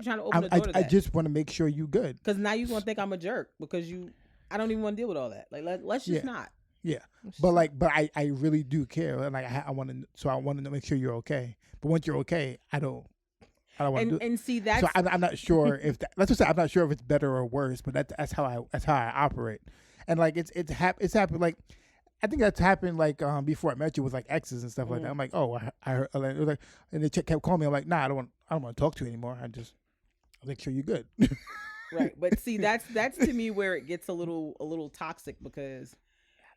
trying to open the door to that. I just want to make sure you good. Because now you're gonna think I'm a jerk because I don't even want to deal with all that. Like let's just not. Yeah, but I really do care, and like I want to make sure you're okay. But once you're okay, I don't want to do it. And see that. So I'm not sure if let's just say I'm not sure if it's better or worse, but that's how I operate. And like it's happened like. I think that's happened like before I met you with like exes and stuff like that. I'm like, oh, I heard, like, and they kept calling me. I'm like, nah, I don't want to talk to you anymore. I'll make sure you're good. Right, but see, that's to me where it gets a little toxic because.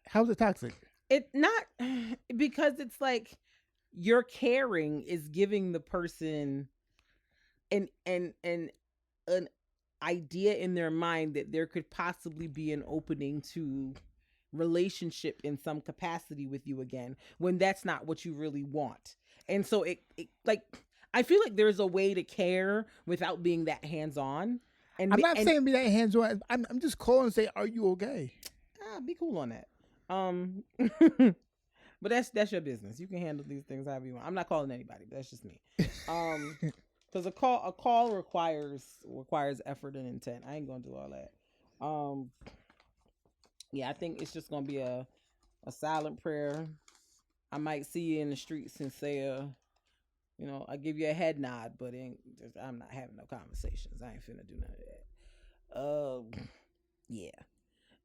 How's it toxic? It not because it's like your caring is giving the person an idea in their mind that there could possibly be an opening to relationship in some capacity with you again when that's not what you really want. And so it like I feel like there's a way to care without being that hands-on. And I'm not saying be that hands-on. I'm just calling and say, are you okay? Be cool on that. But that's your business. You can handle these things however you want. I'm not calling anybody, but that's just me. Because a call requires effort and intent. I ain't gonna do all that. Yeah, I think it's just gonna be a silent prayer. I might see you in the streets and say, I give you a head nod, but I'm not having no conversations. I ain't finna do none of that. Yeah.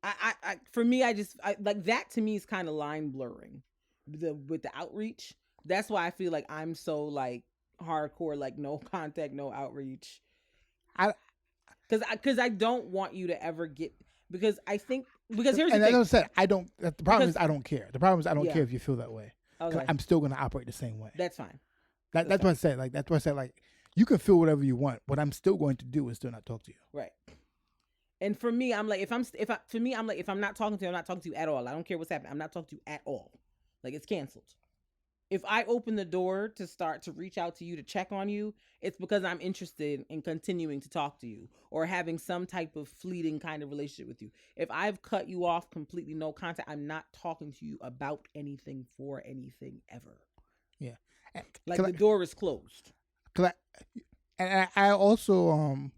I for me, I like that to me is kind of line blurring with the outreach. That's why I feel like I'm so like hardcore, like no contact, no outreach. Because I don't want you to ever get. Because I think here's the thing. And as I said, I don't. The problem is I don't care. The problem is I don't care if you feel that way. Okay. I'm still going to operate the same way. That's fine. That's what I said. Like that's what I said. Like you can feel whatever you want. What I'm still going to do is still not talk to you. Right. And for me, I'm like, if I'm not talking to you, I'm not talking to you at all. I don't care what's happening. I'm not talking to you at all. Like, it's canceled. If I open the door to start to reach out to you to check on you, it's because I'm interested in continuing to talk to you or having some type of fleeting kind of relationship with you. If I've cut you off completely, no contact, I'm not talking to you about anything for anything ever. Yeah. Like, the door is closed. And I also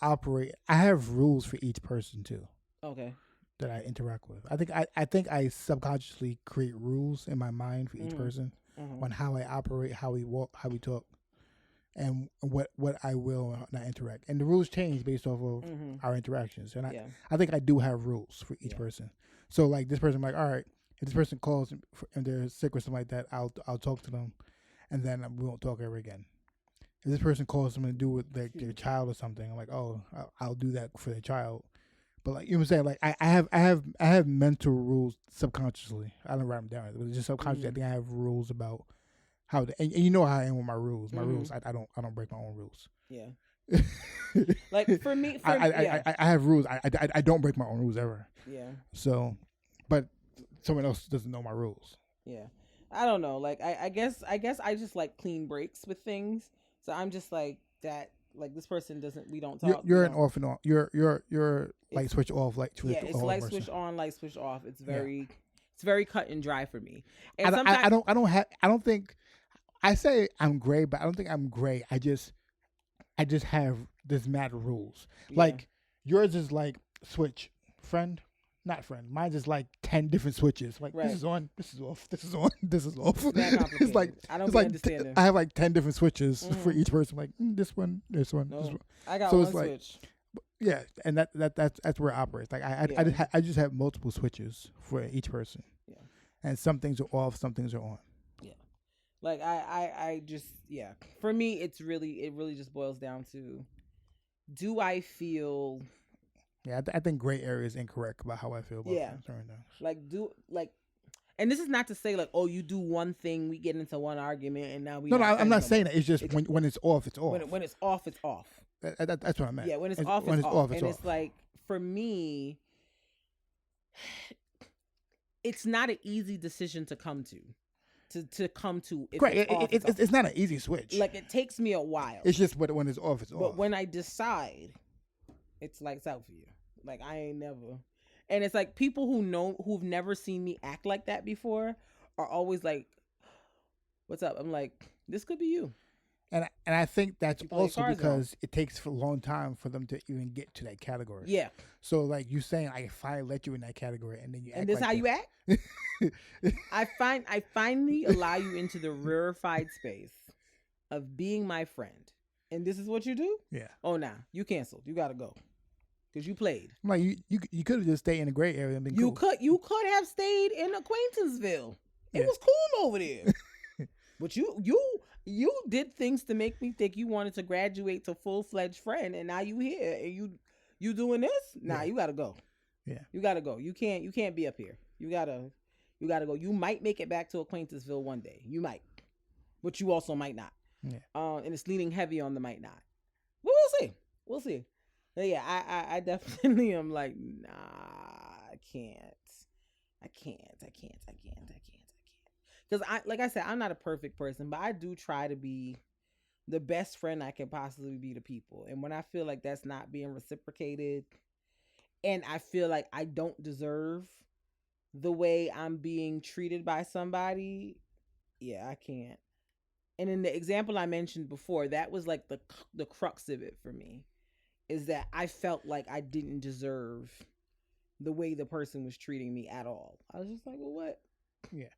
operate. I have rules for each person too. Okay. That I interact with. I think I subconsciously create rules in my mind for each person on how I operate, how we walk, how we talk, and what I will not interact. And the rules change based off of our interactions. And I think I do have rules for each person. So like this person, I'm like, all right, if this person calls and they're sick or something like that, I'll talk to them, and then we won't talk ever again. If this person calls something to do with their child or something, I'm like, oh, I'll do that for their child. But like, you know what I'm saying? Like I have mental rules subconsciously. I don't write them down, but it's just subconsciously. I think I have rules about how to, and you know how I am with my rules. My rules, I don't break my own rules. Yeah. Like for me, I have rules. I don't break my own rules ever. Yeah. So, but someone else doesn't know my rules. Yeah. I don't know. Like I guess I just like clean breaks with things. So I'm just like that. Like this person doesn't. We don't talk. You're an off and on. You're light switch off, light switch off. Yeah, it's light switch on, light switch off. It's very cut and dry for me. And I don't think I say I'm gray, but I don't think I'm gray. I just have this mad rules. Yeah. Like yours is like switch friend. Not friend. Mine's is like 10 different switches. Like this is on, this is off, this is on, this is off. It's like I don't understand it. I have like 10 different switches for each person. Like this one, this one, this one. I got one switch. Yeah, and that's where it operates. Like I just have multiple switches for each person. Yeah. And some things are off, some things are on. Yeah. Like I just For me, it really just boils down to, do I feel. Yeah, I think gray area is incorrect about how I feel about certain things. And this is not to say like, oh, you do one thing, we get into one argument, and now we. No, I'm not saying that. It's just when it's off, it's off. When it's off, it's off. That's what I meant. Yeah, when it's off, it's off. And it's like, for me, it's not an easy decision to come to. To come to. Correct. It's not an easy switch. Like, it takes me a while. It's just when it's off, it's off. But when I decide, it's lights out for you. Like, I ain't never. And it's like, people who've never seen me act like that before are always like, what's up? I'm like, this could be you. And I think that's also because it takes a long time for them to even get to that category. Yeah. So like you saying, I finally let you in that category, and then you act. And this like how you act? I finally allow you into the rarefied space of being my friend, and this is what you do. Yeah. Oh, nah, you canceled. You gotta go. Because you played. Like you could have just stayed in the gray area and been cool. You could have stayed in Acquaintanceville. It was cool over there. But you did things to make me think you wanted to graduate to full-fledged friend, and now you here and you doing this? Nah, you gotta go. Yeah. You gotta go. You can't be up here. You gotta go. You might make it back to Acquaintanceville one day. You might. But you also might not. Yeah. And it's leaning heavy on the might not. But we'll see. But yeah, I definitely am like, nah, I can't. Because like I said, I'm not a perfect person, but I do try to be the best friend I can possibly be to people. And when I feel like that's not being reciprocated, and I feel like I don't deserve the way I'm being treated by somebody, yeah, I can't. And in the example I mentioned before, that was like the crux of it for me. Is that I felt like I didn't deserve the way the person was treating me at all. I was just like, well, what? Yeah.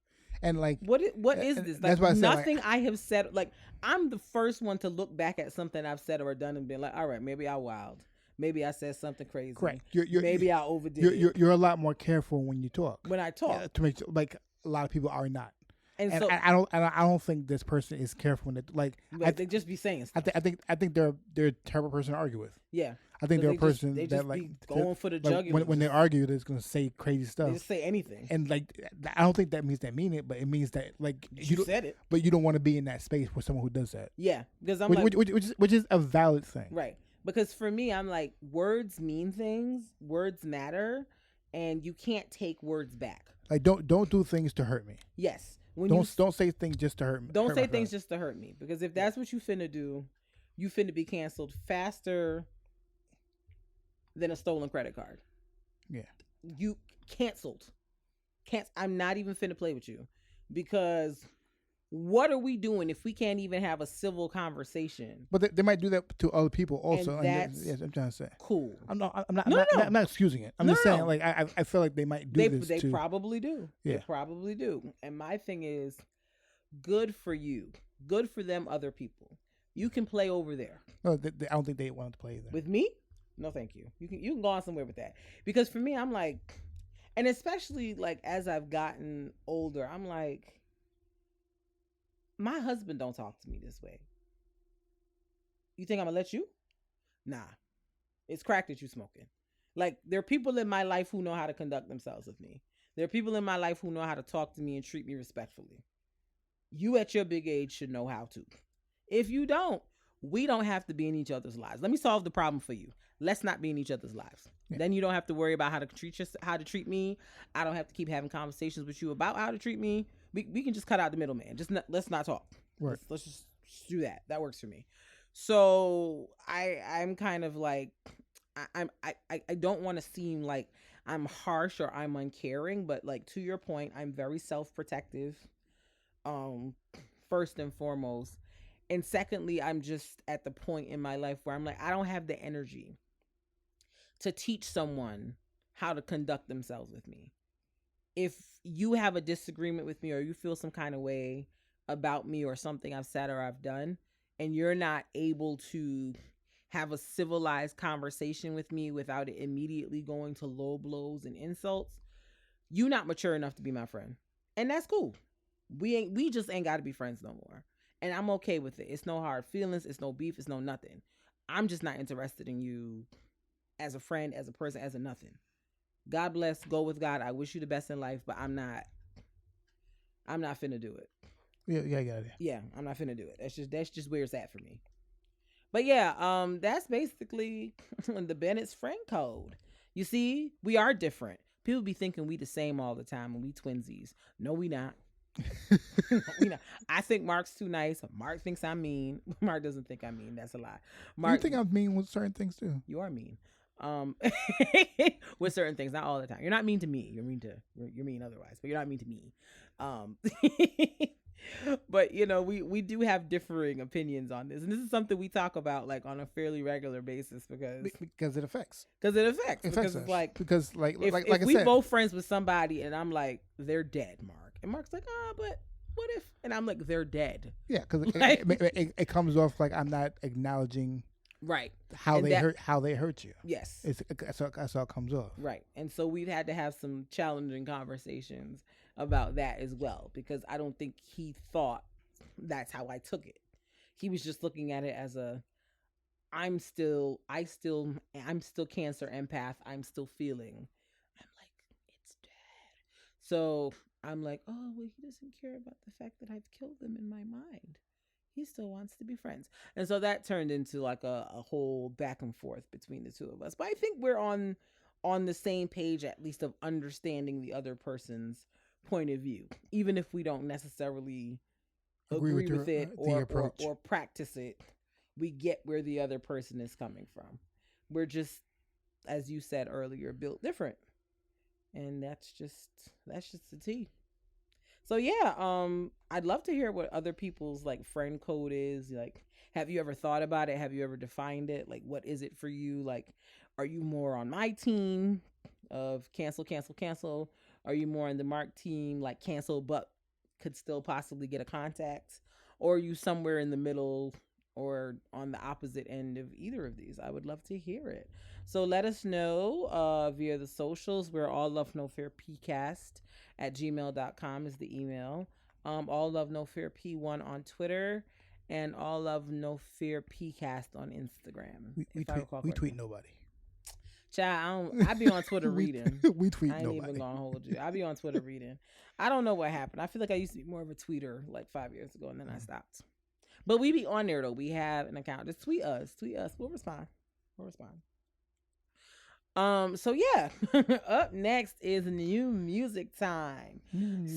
And like, what is this? Like, that's why I said, nothing I have said. Like, I'm the first one to look back at something I've said or done and been like, all right, maybe I wild. Maybe I said something crazy. Correct. Maybe I overdid it. You're a lot more careful when you talk. When I talk. To make like a lot of people are not. And And so I don't think this person is careful when they like. they just be saying stuff. I think they're a terrible person to argue with. Yeah. I think they're a person they that just like be going for the like, jugular. when they argue, they're just gonna say crazy They stuff. just say anything. And like, I don't think that means they mean it, but it means that like You said it. but you don't want to be in that space with someone who does that. Yeah, because I'm which is a valid thing, right. Because for me, I'm like, words mean things, words matter, and you can't take words back. Like don't do things to hurt me. Yes. Don't say things just to hurt me. Don't say things just to hurt me. Because if that's what you finna do, you finna be canceled faster than a stolen credit card. Yeah. You canceled. I'm not even finna play with you. Because what are we doing if we can't even have a civil conversation? But they might do that to other people also. And that's yes, I'm trying to say. Cool. I'm not excusing it. I'm just saying, like, I feel like they might do this. They probably do. Yeah. They probably do. And my thing is, good for you. Good for them other people. You can play over there. No, I don't think they want to play there. With me? No, thank you. You can go on somewhere with that. Because for me, I'm like, and especially like as I've gotten older, I'm like, my husband don't talk to me this way. You think I'm gonna let you? Nah. It's crack that you smoking. Like, there are people in my life who know how to conduct themselves with me. There are people in my life who know how to talk to me and treat me respectfully. You at your big age should know how to. If you don't, we don't have to be in each other's lives. Let me solve the problem for you. Let's not be in each other's lives. Yeah. Then you don't have to worry about how to treat me. I don't have to keep having conversations with you about how to treat me. We can just cut out the middleman. Let's not talk. Right. Let's just do that. That works for me. So I'm kind of like, I don't want to seem like I'm harsh or I'm uncaring, but like, to your point, I'm very self-protective. First and foremost. And secondly, I'm just at the point in my life where I'm like, I don't have the energy to teach someone how to conduct themselves with me. If you have a disagreement with me or you feel some kind of way about me or something I've said or I've done, and you're not able to have a civilized conversation with me without it immediately going to low blows and insults, you're not mature enough to be my friend. And that's cool. We just ain't got to be friends no more. And I'm okay with it. It's no hard feelings. It's no beef. It's no nothing. I'm just not interested in you as a friend, as a person, as a nothing. God bless. Go with God. I wish you the best in life, but I'm not finna do it. Yeah, I'm not finna do it. That's just where it's at for me. But yeah, that's basically the Bennett's friend code. You see, we are different. People be thinking we the same all the time and we twinsies. No, we not. I think Mark's too nice. Mark thinks I'm mean. Mark doesn't think I'm mean. That's a lie. Mark, you think I'm mean with certain things too? You are mean. With certain things, not all the time. You're not mean to me. You're mean otherwise, but you're not mean to me. But you know, we do have differing opinions on this, and this is something we talk about like on a fairly regular basis because it affects. Because it's like, because if we both friends with somebody and I'm like, they're dead, Mark. And Mark's like, but what if? And I'm like, they're dead. Yeah, because it comes off like I'm not acknowledging right how they hurt you. Yes, that's how it comes off. Right, and so we've had to have some challenging conversations about that as well, because I don't think he thought that's how I took it. He was just looking at it as I'm still cancer empath. I'm still feeling. I'm like, it's dead. So I'm like, oh, well, he doesn't care about the fact that I've killed them in my mind. He still wants to be friends. And so that turned into like a whole back and forth between the two of us. But I think we're on the same page, at least, of understanding the other person's point of view, even if we don't necessarily agree with it or practice it. We get where the other person is coming from. We're just, as you said earlier, built different. And that's just the tea. So yeah, I'd love to hear what other people's like friend code is. Like, have you ever thought about it? Have you ever defined it? Like, what is it for you? Like, are you more on my team of cancel? Are you more on the Mark team, like cancel but could still possibly get a contact? Or are you somewhere in the middle or on the opposite end of either of these? I would love to hear it. So let us know via the socials. We're all Love No Fear PCast at gmail.com is the email. All Love No Fear P1 on Twitter, and All Love No Fear PCast on Instagram. We If I tweet. recall We correctly. tweet nobody. Child, I be on Twitter we, reading. we tweet I ain't nobody. even gonna hold you. I be on Twitter reading. I don't know what happened. I feel like I used to be more of a tweeter like 5 years ago, and then I stopped. But we be on there though. We have an account. Just tweet us. Tweet us. We'll respond. We'll respond. So yeah. Up next is new music time.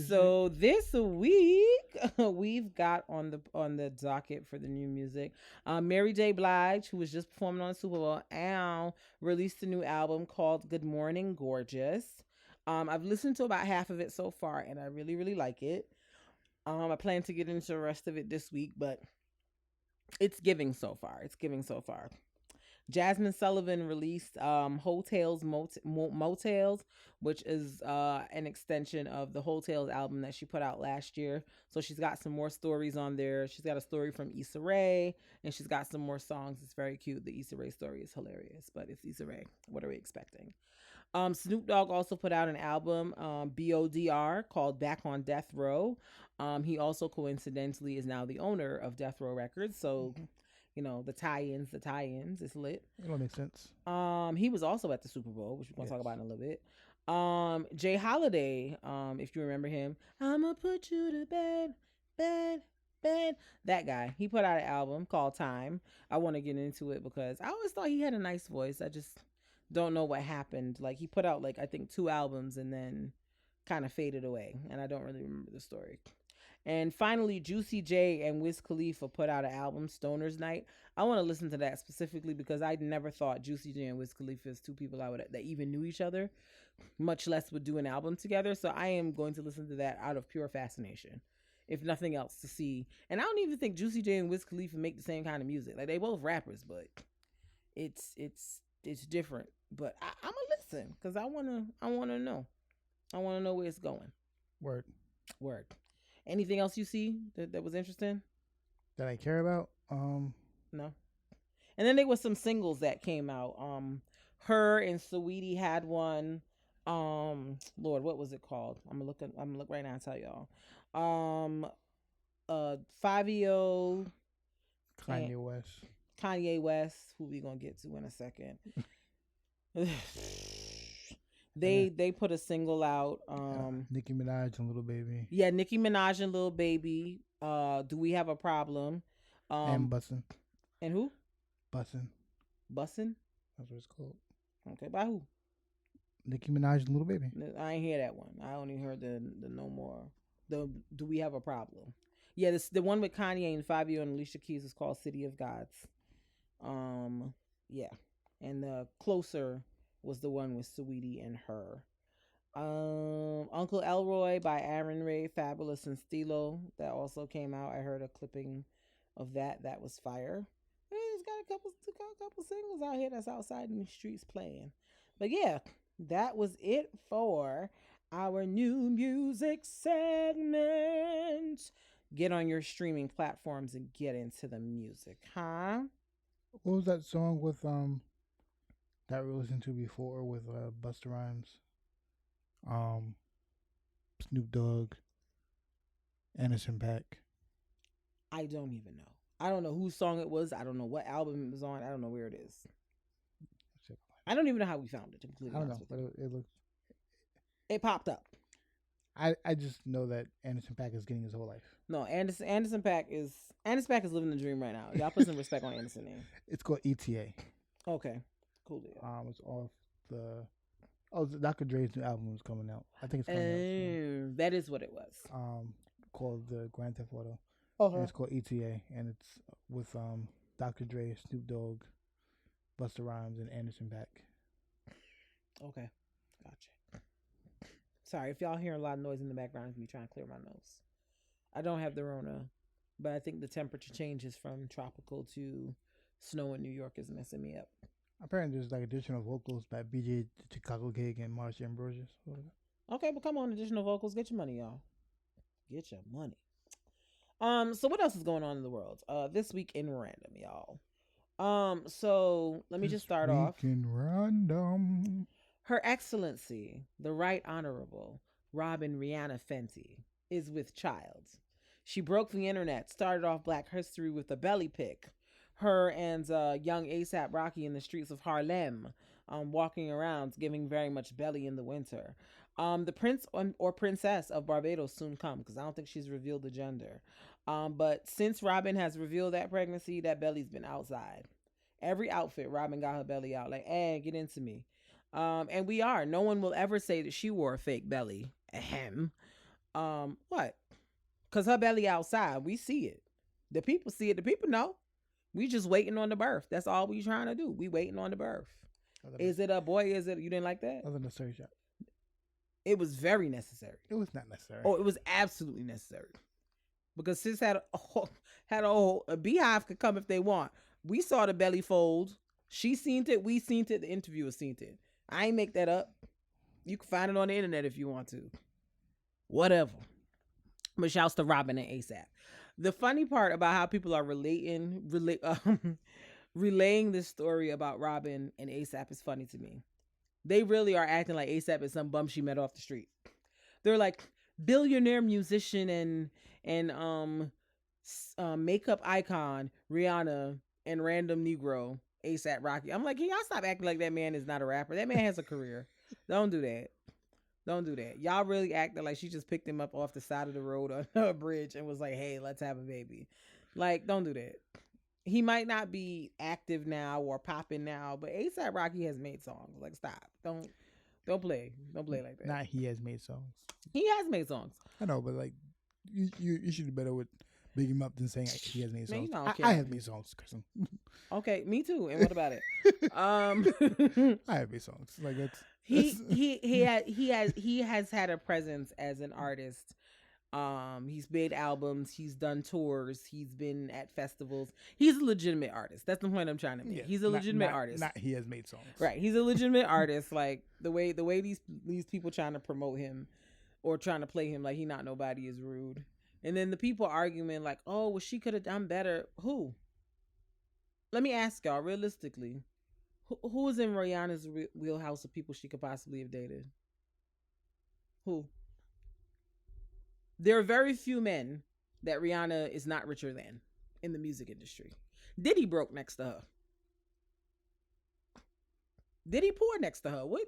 So this week we've got on the docket for the new music, Mary J. Blige, who was just performing on Super Bowl, and released a new album called Good Morning Gorgeous. I've listened to about half of it so far, and I really, really like it. I plan to get into the rest of it this week, but it's giving so far. Jasmine Sullivan released Hotels Motels, which is an extension of the Hotels album that she put out last year. So she's got some more stories on there. She's got a story from Issa Rae, and she's got some more songs. It's very cute. The Issa Rae story is hilarious, but it's Issa Rae. What are we expecting? Snoop Dogg also put out an album, BODR, called Back on Death Row. He also coincidentally is now the owner of Death Row Records. So, you know, the tie-ins, it's lit. It don't make sense. He was also at the Super Bowl, which we're going to talk about in a little bit. Jay Holiday, if you remember him, I'ma put you to bed. That guy, he put out an album called Time. I want to get into it because I always thought he had a nice voice. I just don't know what happened. Like, he put out, like, I think 2 albums and then kind of faded away, and I don't really remember the story. And finally, Juicy J and Wiz Khalifa put out an album, Stoner's Night. I want to listen to that specifically because I never thought Juicy J and Wiz Khalifa is 2 people that even knew each other, much less would do an album together. So I am going to listen to that out of pure fascination, if nothing else, to see. And I don't even think Juicy J and Wiz Khalifa make the same kind of music. Like, they both rappers, but it's different. But I'm gonna listen because I wanna know. I wanna know where it's going. Word. Anything else you see that was interesting? That I care about? No. And then there was some singles that came out. Her and Saweetie had one. Lord, what was it called? I'm gonna look right now and tell y'all. Fabio, Kanye West, who we gonna get to in a second. They put a single out. Nicki Minaj and Lil Baby. Yeah, Nicki Minaj and Lil Baby. Do We Have a Problem? And Bussin'. And who? Bussin'. That's what it's called. Okay, by who? Nicki Minaj and Lil Baby. I ain't hear that one. I only heard the No More. The Do We Have a Problem? Yeah, the one with Kanye and Fabio and Alicia Keys is called City of Gods. Yeah, and the Closer was the one with Saweetie and her. Uncle Elroy by Aaron Ray, Fabulous and Stilo, that also came out. I heard a clipping of that. That was fire. It's got a couple singles out here that's outside in the streets playing. But yeah, that was it for our new music segment. Get on your streaming platforms and get into the music, huh? What was that song with that we listened to before with Busta Rhymes, Snoop Dogg, Anderson .Paak? I don't even know. I don't know whose song it was. I don't know what album it was on. I don't know where it is. I don't even know how we found it. To completely I don't know, but it looked. It popped up. I just know that Anderson .Paak is getting his whole life. No, Anderson .Paak is living the dream right now. Y'all put some respect on Anderson name. It's called ETA. Okay, cool deal. It's off the. Dr. Dre's new album was coming out. I think it's coming out soon. That is what it was. Called the Grand Theft Auto. Okay. And it's called ETA, and it's with Dr. Dre, Snoop Dogg, Busta Rhymes, and Anderson .Paak. Okay, gotcha. Sorry if y'all hear a lot of noise in the background. It's me trying to clear my nose. I don't have the Rona, but I think the temperature changes from tropical to snow in New York is messing me up. Apparently, there's like additional vocals by BJ the Chicago Gig and Marsha Ambrosius. Okay, but come on, additional vocals. Get your money, y'all. Get your money. So what else is going on in the world? This week in random, y'all. So let me just start off. In random. Her Excellency, the Right Honorable Robin Rihanna Fenty, is with child. She broke the internet, started off Black History with a belly pic. Her and young ASAP Rocky in the streets of Harlem, walking around, giving very much belly in the winter. The prince or princess of Barbados soon come, because I don't think she's revealed the gender. But since Robin has revealed that pregnancy, that belly's been outside. Every outfit, Robin got her belly out, like, hey, get into me. And we are. No one will ever say that she wore a fake belly. Ahem. What? Because her belly outside. We see it. The people see it. The people know. We just waiting on the birth. That's all we trying to do. We waiting on the birth. Is it a boy? Is it? You didn't like that? Other necessary shot. It was very necessary. It was not necessary. Oh, it was absolutely necessary. Because sis had a beehive could come if they want. We saw the belly fold. She seen it. We seen it. The interviewer seen it. I ain't make that up. You can find it on the internet if you want to. Whatever. But shouts to Robin and ASAP. The funny part about how people are relaying this story about Robin and ASAP is funny to me. They really are acting like ASAP is some bum she met off the street. They're like billionaire musician and makeup icon Rihanna and random Negro ASAP Rocky. I'm like, can y'all stop acting like that man is not a rapper? That man has a career. Don't do that. Don't do that. Y'all really acting like she just picked him up off the side of the road on a bridge and was like, hey, let's have a baby. Like, don't do that. He might not be active now or popping now, but ASAP Rocky has made songs. Like, stop. Don't play. Don't play like that. Not he has made songs. He has made songs. I know, but like, you should do better with big him up than saying he has made songs. Man, I have made songs, Kristen. Okay, me too. And what about it? I have made songs. Like that's he has had a presence as an artist. He's made albums, he's done tours, he's been at festivals. He's a legitimate artist. That's the point I'm trying to make. He's a legitimate artist. Not he has made songs. Right. He's a legitimate artist. Like the way these people trying to promote him or trying to play him like he not nobody is rude. And then the people arguing like, oh, well, she could have done better. Who? Let me ask y'all realistically. Who is in Rihanna's wheelhouse of people she could possibly have dated? Who? There are very few men that Rihanna is not richer than in the music industry. Diddy broke next to her. Diddy poor next to her. What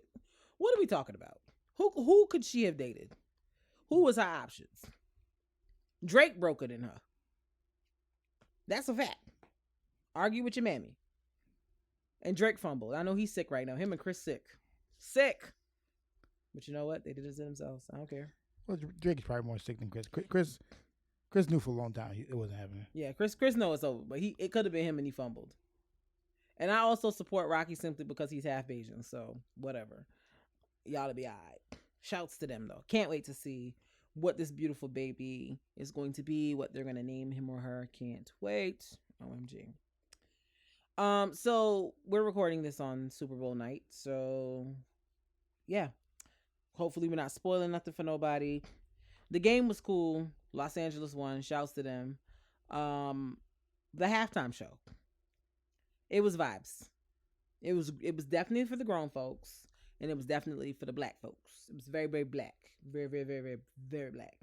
are we talking about? Who could she have dated? Who was her options? Drake broke it in her. That's a fact. Argue with your mammy. And Drake fumbled. I know he's sick right now. Him and Chris sick. But you know what? They did it to themselves. I don't care. Well, Drake is probably more sick than Chris. Chris knew for a long time it wasn't happening. Yeah, Chris knows it's over, but it could have been him and he fumbled. And I also support Rocky simply because he's half Asian, so whatever. Y'all to be all right. Shouts to them though. Can't wait to see what this beautiful baby is going to be, what they're going to name him or her. Can't wait. OMG. So we're recording this on Super Bowl night. So yeah, hopefully we're not spoiling nothing for nobody. The game was cool. Los Angeles won. Shouts to them. The halftime show. It was vibes. It was definitely for the grown folks, and it was definitely for the black folks. It was very, very black. Very, very, very, very, very black.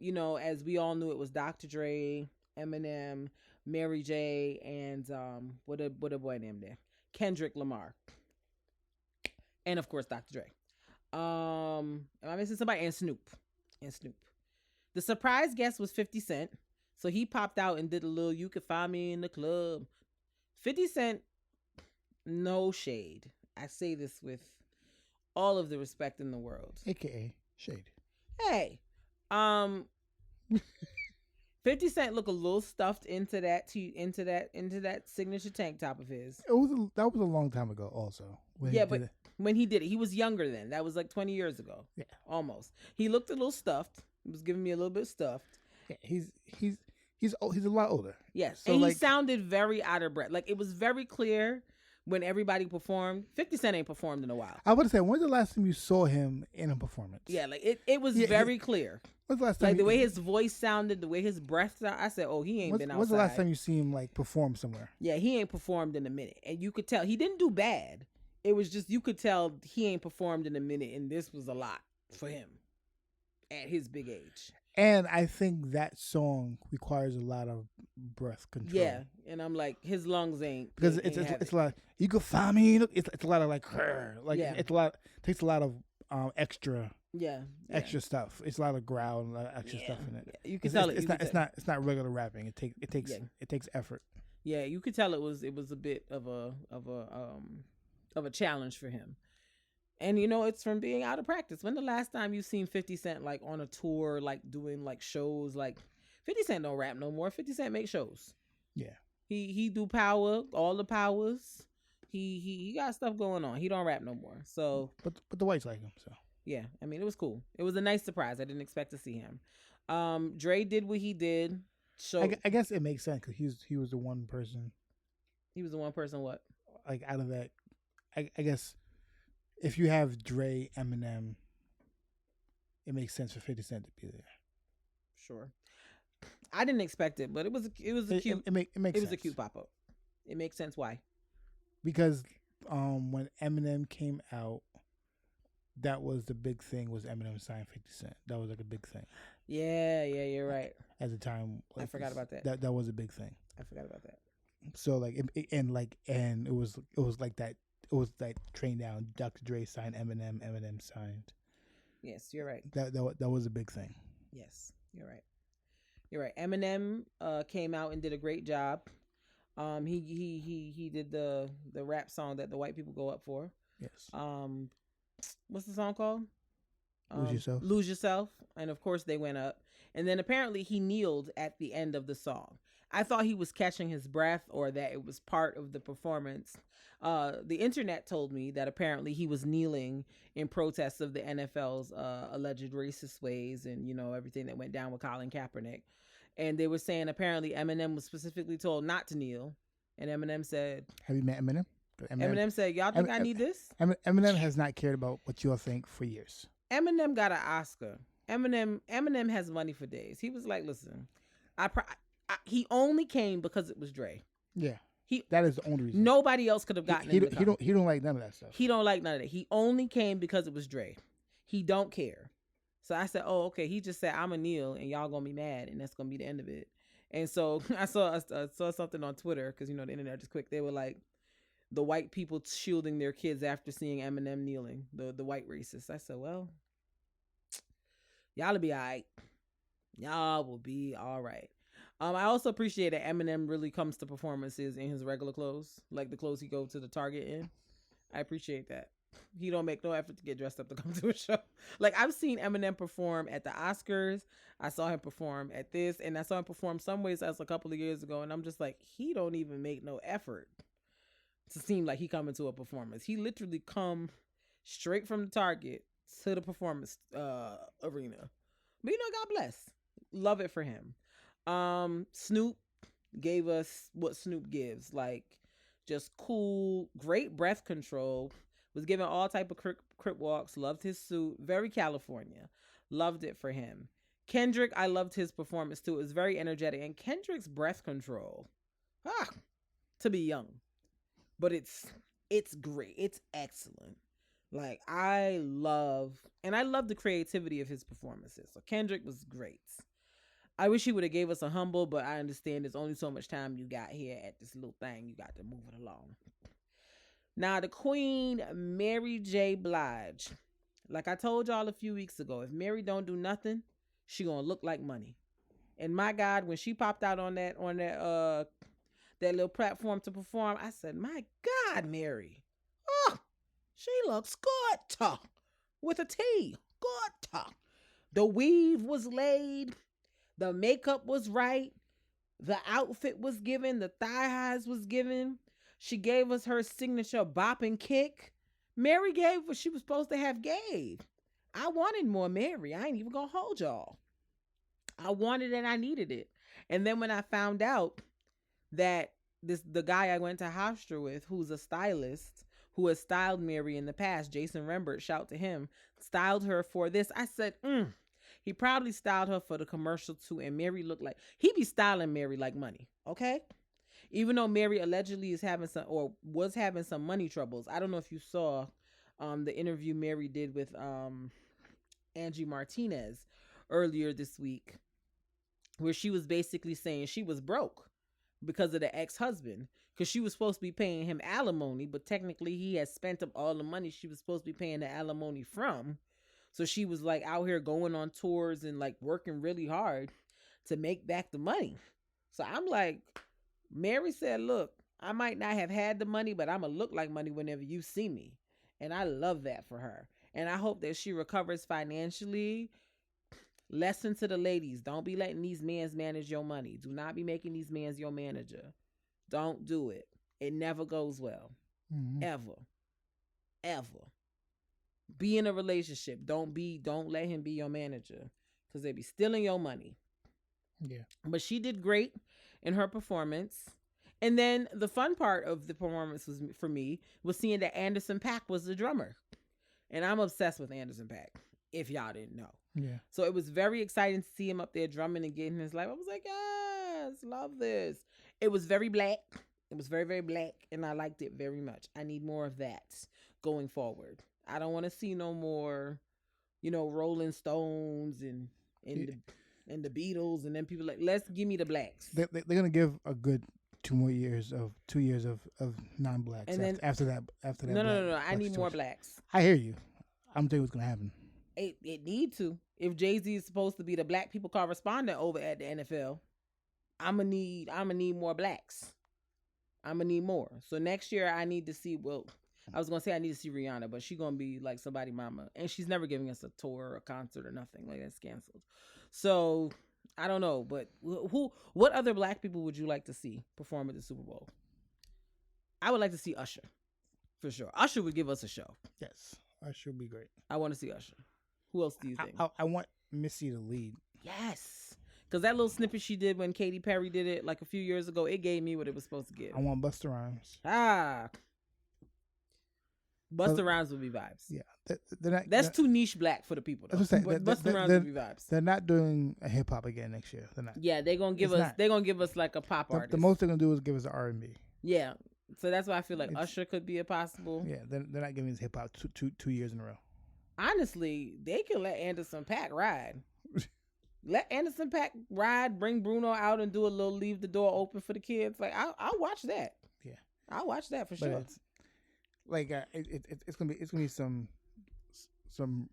You know, as we all knew, it was Dr. Dre, Eminem, Mary J, and what a boy named there, Kendrick Lamar, and of course Dr. Dre. Am I missing somebody? And Snoop. The surprise guest was 50 Cent, so he popped out and did a little "You Could Find Me in the Club." 50 Cent, no shade. I say this with all of the respect in the world. AKA shade. Hey, 50 Cent look a little stuffed into that signature tank top of his. That was a long time ago also. When he did it, he was younger then. That was like 20 years ago. Yeah. Almost. He looked a little stuffed. He was giving me a little bit stuffed. Yeah, he's a lot older. Yes. So and he sounded very out of breath. Like it was very clear when everybody performed. 50 Cent ain't performed in a while. I would say, when's the last time you saw him in a performance? Yeah, like it was very clear. When's the last time? Like the way his voice sounded, the way his breath sounded, I said, oh, he ain't been outside. When's the last time you see him like perform somewhere? Yeah, he ain't performed in a minute. And you could tell he didn't do bad. It was just, you could tell he ain't performed in a minute, and this was a lot for him. at his big age. And I think that song requires a lot of breath control. Yeah, and I'm like, his lungs ain't because ain't it's a lot. You can find me. It's a lot of like Yeah. it's a lot. Takes a lot of extra yeah. stuff. It's a lot of growl and a lot of extra stuff in it. You can tell it. It's not regular rapping. It takes effort. Yeah, you could tell it was a bit of a challenge for him. And it's from being out of practice. When the last time you seen 50 Cent like on a tour, like doing like shows? Like 50 Cent don't rap no more. 50 Cent make shows. Yeah. He do power, all the powers. He got stuff going on. He don't rap no more. So but the whites like him, so yeah, I mean it was cool. It was a nice surprise. I didn't expect to see him. Dre did what he did. So I guess it makes sense because he was the one person. He was the one person what? Like out of that, I guess if you have Dre, Eminem, it makes sense for 50 Cent to be there. Sure. I didn't expect it, but it was a cute. It makes sense. Was a cute pop up. It makes sense. Why? Because when Eminem came out, that was the big thing. Was Eminem signed 50 Cent? That was like a big thing. Yeah, you're right. At the time, like, I forgot about that. That was a big thing. I forgot about that. So like, and it was like that. It was like train down. Dr. Dre signed Eminem. Eminem signed. Yes, you're right. That was a big thing. Yes, you're right. You're right. Eminem came out and did a great job. He did the rap song that the white people go up for. Yes. What's the song called? Lose Yourself. Lose Yourself. And of course they went up. And then apparently he kneeled at the end of the song. I thought he was catching his breath or that it was part of the performance. The internet told me that apparently he was kneeling in protest of the NFL's alleged racist ways and, everything that went down with Colin Kaepernick. And they were saying apparently Eminem was specifically told not to kneel. And Eminem said... Have you met Eminem? Eminem said, y'all think I need this? Eminem has not cared about what you all think for years. Eminem got an Oscar. Eminem has money for days. He was like, listen, he only came because it was Dre. Yeah. That is the only reason. Nobody else could have gotten him. He don't like none of that stuff. He don't like none of that. He only came because it was Dre. He don't care. So I said, oh, okay. He just said, I'm a kneel and y'all gonna be mad and that's gonna be the end of it. And so I saw something on Twitter because, the internet is quick. They were like, the white people shielding their kids after seeing Eminem kneeling, the white racists. I said, well, y'all will be all right. Y'all will be all right. I also appreciate that Eminem really comes to performances in his regular clothes, like the clothes he go to the Target in. I appreciate that. He don't make no effort to get dressed up to come to a show. Like, I've seen Eminem perform at the Oscars. I saw him perform at this, and I saw him perform some ways as a couple of years ago, and I'm just like, he don't even make no effort to seem like he coming to a performance. He literally come straight from the Target to the performance arena. But God bless. Love it for him. Snoop gave us what Snoop gives, like just cool, great breath control. Was given all type of crip walks. Loved his suit. Very California. Loved it for him. Kendrick, I loved his performance too. It was very energetic. And Kendrick's breath control, to be young, but it's great. It's excellent. Like I love the creativity of his performances. So Kendrick was great. I wish he would have gave us a humble, but I understand there's only so much time you got here at this little thing. You got to move it along. Now, the Queen, Mary J. Blige. Like I told y'all a few weeks ago, if Mary don't do nothing, she gonna look like money. And my God, when she popped out on that little platform to perform, I said, my God, Mary. Oh, she looks good. With a T. Good. The weave was laid. The makeup was right. The outfit was given. The thigh highs was given. She gave us her signature bop and kick. Mary gave what she was supposed to have gave. I wanted more Mary. I ain't even gonna hold y'all. I wanted it and I needed it. And then when I found out that the guy I went to Hofstra with, who's a stylist, who has styled Mary in the past, Jason Rembert, shout to him, styled her for this, I said, he probably styled her for the commercial too. And Mary looked like, he be styling Mary like money, okay? Even though Mary allegedly was having some money troubles. I don't know if you saw the interview Mary did with Angie Martinez earlier this week, where she was basically saying she was broke because of the ex-husband, because she was supposed to be paying him alimony, but technically he had spent up all the money she was supposed to be paying the alimony from. So she was like out here going on tours and like working really hard to make back the money. So I'm like, Mary said, look, I might not have had the money, but I'm going to look like money whenever you see me. And I love that for her. And I hope that she recovers financially. Lesson to the ladies. Don't be letting these men manage your money. Do not be making these men your manager. Don't do it. It never goes well. Mm-hmm. Ever. Be in a relationship. Don't let him be your manager, because they be stealing your money. Yeah. But she did great in her performance. And then the fun part of the performance was, for me, was seeing that Anderson .Paak was the drummer. And I'm obsessed with Anderson .Paak, if y'all didn't know. Yeah. So it was very exciting to see him up there drumming and getting his life. I was like, yes, love this. It was very black. It was very, very black. And I liked it very much. I need more of that going forward. I don't want to see no more, Rolling Stones and the Beatles, and then people like, let's give me the blacks. They're gonna give a good 2 years of non-blacks, and then after that. No. I need more blacks. I hear you. I'm telling you what's gonna happen. It need to. If Jay-Z is supposed to be the black people correspondent over at the NFL, I'ma need more blacks. I'ma need more. So next year I need to see. Well, I was gonna say I need to see Rihanna, but she's gonna be like somebody mama, and she's never giving us a tour or a concert or nothing. Like, that's canceled. So I don't know, but what other black people would you like to see perform at the Super Bowl? I would like to see Usher, for sure. Usher would give us a show. Yes, Usher would be great. I want to see Usher. Who else do you think? I want Missy to lead. Yes, because that little snippet she did when Katy Perry did it like a few years ago, it gave me what it was supposed to give. I want Busta Rhymes. Busta Rhymes would be vibes. Yeah, that's too niche black for the people, though. But Busta Rhymes would be vibes. They're not doing a hip hop again next year. They're not. Yeah, they're gonna give us like a pop artist. The most they're gonna do is give us R&B. Yeah, so that's why I feel like Usher could be a possible. Yeah, they're not giving us hip hop 2 years in a row. Honestly, they can let Anderson .Paak ride. Let Anderson .Paak ride. Bring Bruno out and do a little leave the door open for the kids. Like, I'll watch that. Yeah, I'll watch that for sure. It's like it's gonna be some. The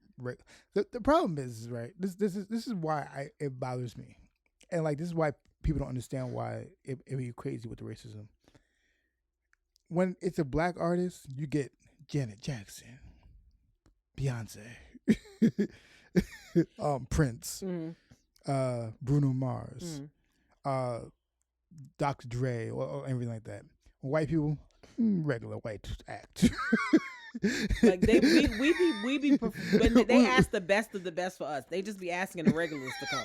problem is, right. This is why it bothers me, and like this is why people don't understand why it be crazy with the racism. When it's a black artist, you get Janet Jackson, Beyonce, Prince, Bruno Mars, Dr. Dre, or everything like that. White people, regular white act. Like we be when they ask the best of the best for us, they just be asking the regulars to come.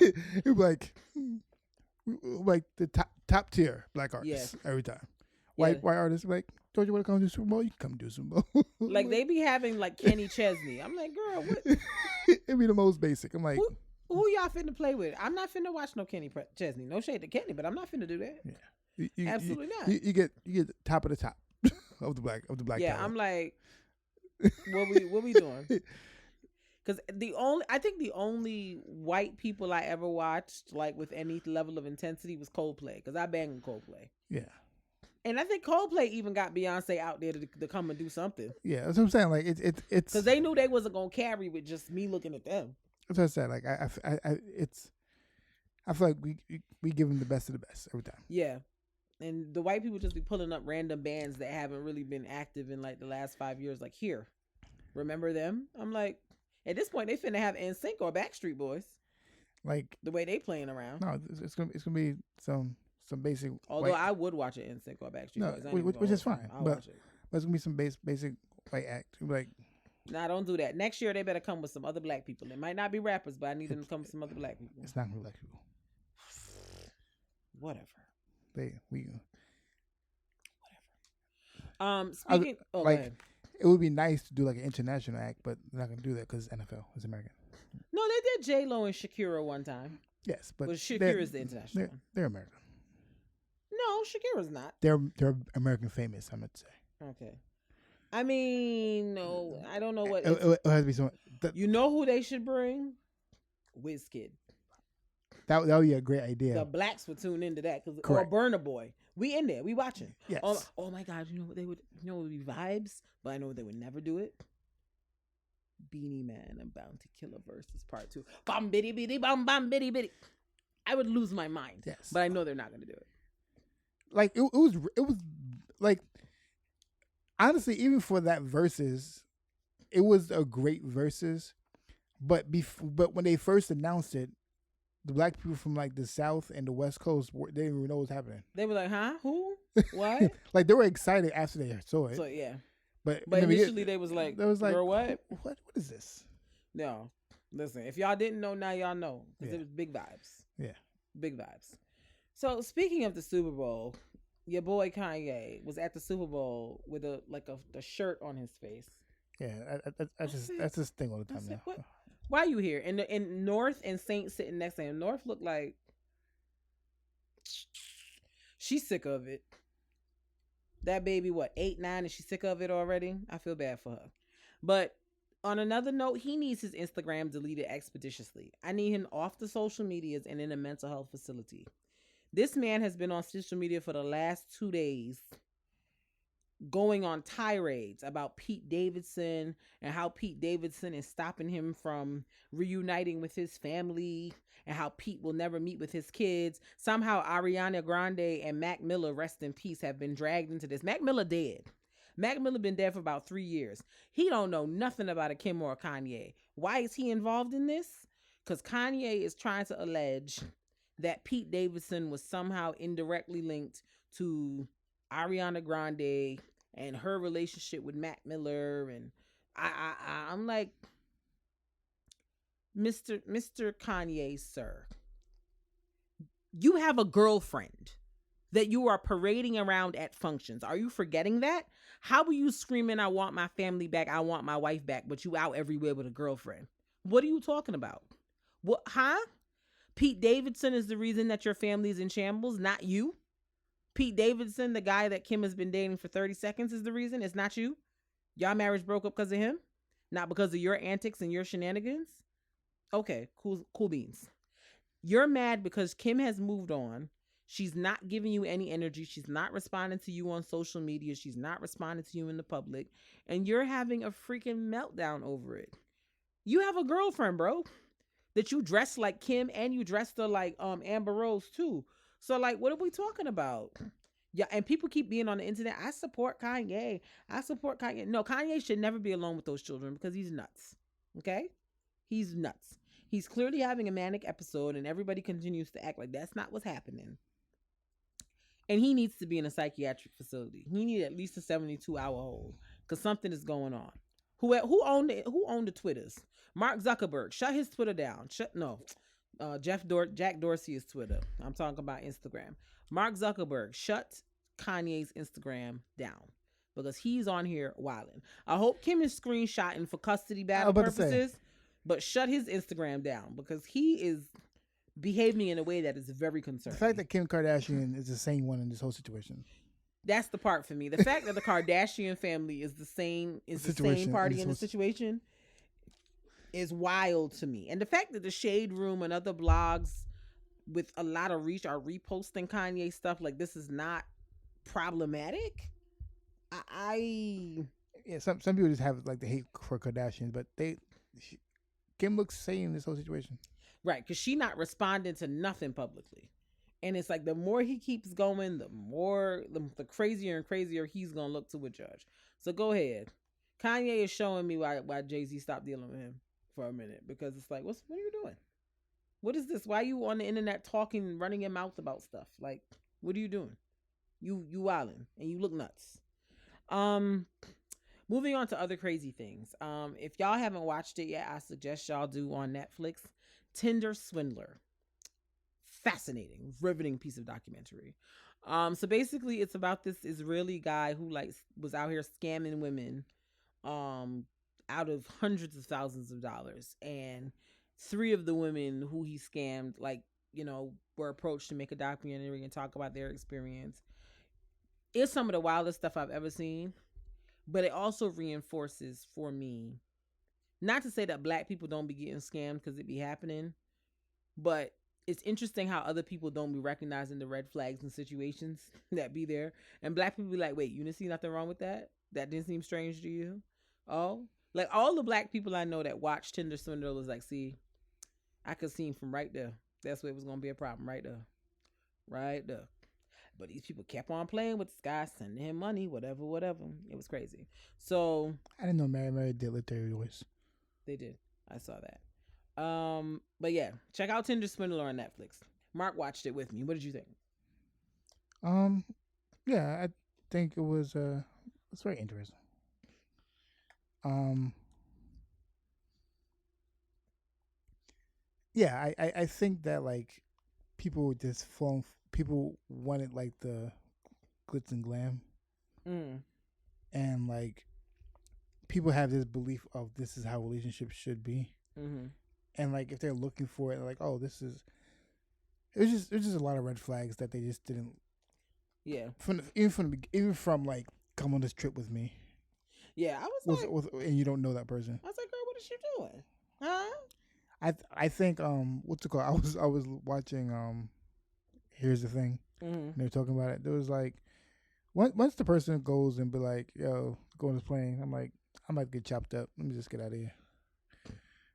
Like the top tier black artists every time. White artists like, don't you want to come to the Super Bowl? You can come to the Super Bowl. Like they be having like Kenny Chesney. I'm like, girl, what? It be the most basic. I'm like, who y'all finna play with? I'm not finna watch no Kenny Chesney. No shade to Kenny, but I'm not finna do that. Yeah, absolutely not. You get the top of the top of the black Yeah, talent. I'm like, what we doing? Because I think the only white people I ever watched like with any level of intensity was Coldplay, because I bang with Coldplay. Yeah. And I think Coldplay even got Beyonce out there to come and do something. Yeah, that's what I'm saying. Like it's because they knew they wasn't gonna carry with just me looking at them. That's what I said. Like I feel like we give them the best of the best every time. Yeah. And the white people just be pulling up random bands that haven't really been active in like the last 5 years. Like, here, remember them? I'm like, at this point, they finna have NSYNC or Backstreet Boys. Like the way they playing around. No, it's gonna be some basic. Although I would watch an NSYNC or Backstreet Boys, which is fine. I'll watch it. But it's gonna be some basic white act. Like, nah, don't do that. Next year they better come with some other black people. It might not be rappers, but I need them to come with some other black people. It's not gonna be black people. Whatever. Speaking, go ahead. It would be nice to do like an international act, but they're not gonna do that because it's NFL. It's American. No, they did J-Lo and Shakira one time. Yes, but Shakira is the international one. They're American. No, Shakira's not. They're American famous, I would say. Okay. I mean, no, I don't know what. It has to be someone. You know who they should bring? WizKid. That would be a great idea. The blacks would tune into that or Correct. Burna Boy. We in there. We watching. Yes. Oh my God. You know what they would? You know what would be vibes? But I know they would never do it. Beanie Man and Bounty Killer versus Part 2. Bum bitty bitty bum bum bitty bitty. I would lose my mind. Yes. But I know they're not going to do it. Like it was like, honestly, even for that versus, it was a great versus. But when they first announced it, the black people from like the South and the West Coast, they didn't even know what was happening. They were like, huh? Who? What? Like they were excited after they saw it. So yeah. But initially they was like, girl, what? What is this? No. Listen, if y'all didn't know, now y'all know. Because it was big vibes. Yeah. Big vibes. So speaking of the Super Bowl, your boy Kanye was at the Super Bowl with a shirt on his face. Yeah, that's his thing all the time now. What? Why are you here? And North and Saint sitting next to him. North looked like she's sick of it. That baby, what, 8, 9, and she's sick of it already? I feel bad for her. But on another note, he needs his Instagram deleted expeditiously. I need him off the social medias and in a mental health facility. This man has been on social media for the last 2 days going on tirades about Pete Davidson and how Pete Davidson is stopping him from reuniting with his family and how Pete will never meet with his kids. Somehow Ariana Grande and Mac Miller, rest in peace, have been dragged into this. Mac Miller dead. Mac Miller been dead for about 3 years. He don't know nothing about a Kim or a Kanye. Why is he involved in this? Because Kanye is trying to allege that Pete Davidson was somehow indirectly linked to Ariana Grande and her relationship with Mac Miller. And I'm like, Mr. Kanye, sir, you have a girlfriend that you are parading around at functions. Are you forgetting that? How are you screaming, I want my family back, I want my wife back, but you out everywhere with a girlfriend? What are you talking about? What, huh? Pete Davidson is the reason that your family is in shambles, not you. Pete Davidson, the guy that Kim has been dating for 30 seconds, is the reason. It's not you. Y'all marriage broke up because of him, not because of your antics and your shenanigans. Okay, cool beans. You're mad because Kim has moved on. She's not giving you any energy. She's not responding to you on social media. She's not responding to you in the public. And you're having a freaking meltdown over it. You have a girlfriend, bro, that you dress like Kim and you dressed her like Amber Rose too. So like, what are we talking about? Yeah, and people keep being on the internet. I support Kanye. No, Kanye should never be alone with those children because he's nuts. Okay? He's nuts. He's clearly having a manic episode and everybody continues to act like that's not what's happening. And he needs to be in a psychiatric facility. He needs at least a 72-hour hold because something is going on. Who owned the Twitters? Mark Zuckerberg. Shut his Twitter down. Jack Dorsey's Twitter. I'm talking about Instagram. Mark Zuckerberg, shut Kanye's Instagram down because he's on here wilding. I hope Kim is screenshotting for custody battle purposes, but shut his Instagram down because he is behaving in a way that is very concerning. The fact that Kim Kardashian is the same one in this whole situation. That's the part for me. The fact that the Kardashian family is the same party in the situation is wild to me. And the fact that the Shade Room and other blogs with a lot of reach are reposting Kanye stuff like this is not problematic. Some people just have like the hate for Kardashians, but Kim looks sane in this whole situation. Right, because she not responding to nothing publicly. And it's like the more he keeps going, the crazier and crazier he's gonna look to a judge. So go ahead. Kanye is showing me why Jay-Z stopped dealing with him for a minute. Because it's like, what are you doing? What is this? Why are you on the internet talking, running your mouth about stuff? Like, what are you doing? You wildin' and you look nuts. Moving on to other crazy things. If y'all haven't watched it yet, I suggest y'all do on Netflix. Tinder Swindler. Fascinating, riveting piece of documentary. So basically it's about this Israeli guy who was out here scamming women out of hundreds of thousands of dollars, and 3 of the women who he scammed were approached to make a documentary and talk about their experience. It's some of the wildest stuff I've ever seen, but it also reinforces for me not to say that black people don't be getting scammed because it be happening, but it's interesting how other people don't be recognizing the red flags and situations that be there. And black people be like, wait, you didn't see nothing wrong with that? That didn't seem strange to you? Oh, like all the black people I know that watch Tinder Swindler was like, see, I could see him from right there. That's where it was going to be a problem right there. Right there. But these people kept on playing with this guy, sending him money, whatever, whatever. It was crazy. So I didn't know Mary did literary voice. they did. I saw that. But yeah, check out Tinder Swindler on Netflix. Mark watched it with me. What did you think? Yeah, I think it was it's very interesting. Yeah, I think that like people just people wanted like the glitz and glam, and like people have this belief of this is how relationships should be, and like if they're looking for it, like oh this is, there's just a lot of red flags that they just didn't. Yeah. Even from like come on this trip with me. Yeah, I was like, and you don't know that person. I was like, girl, what is she doing? Huh? I think what's it called? I was watching Here's the Thing. And they were talking about it. There was like once the person goes and be like, yo, go on this plane, I'm like, I might get chopped up. Let me just get out of here.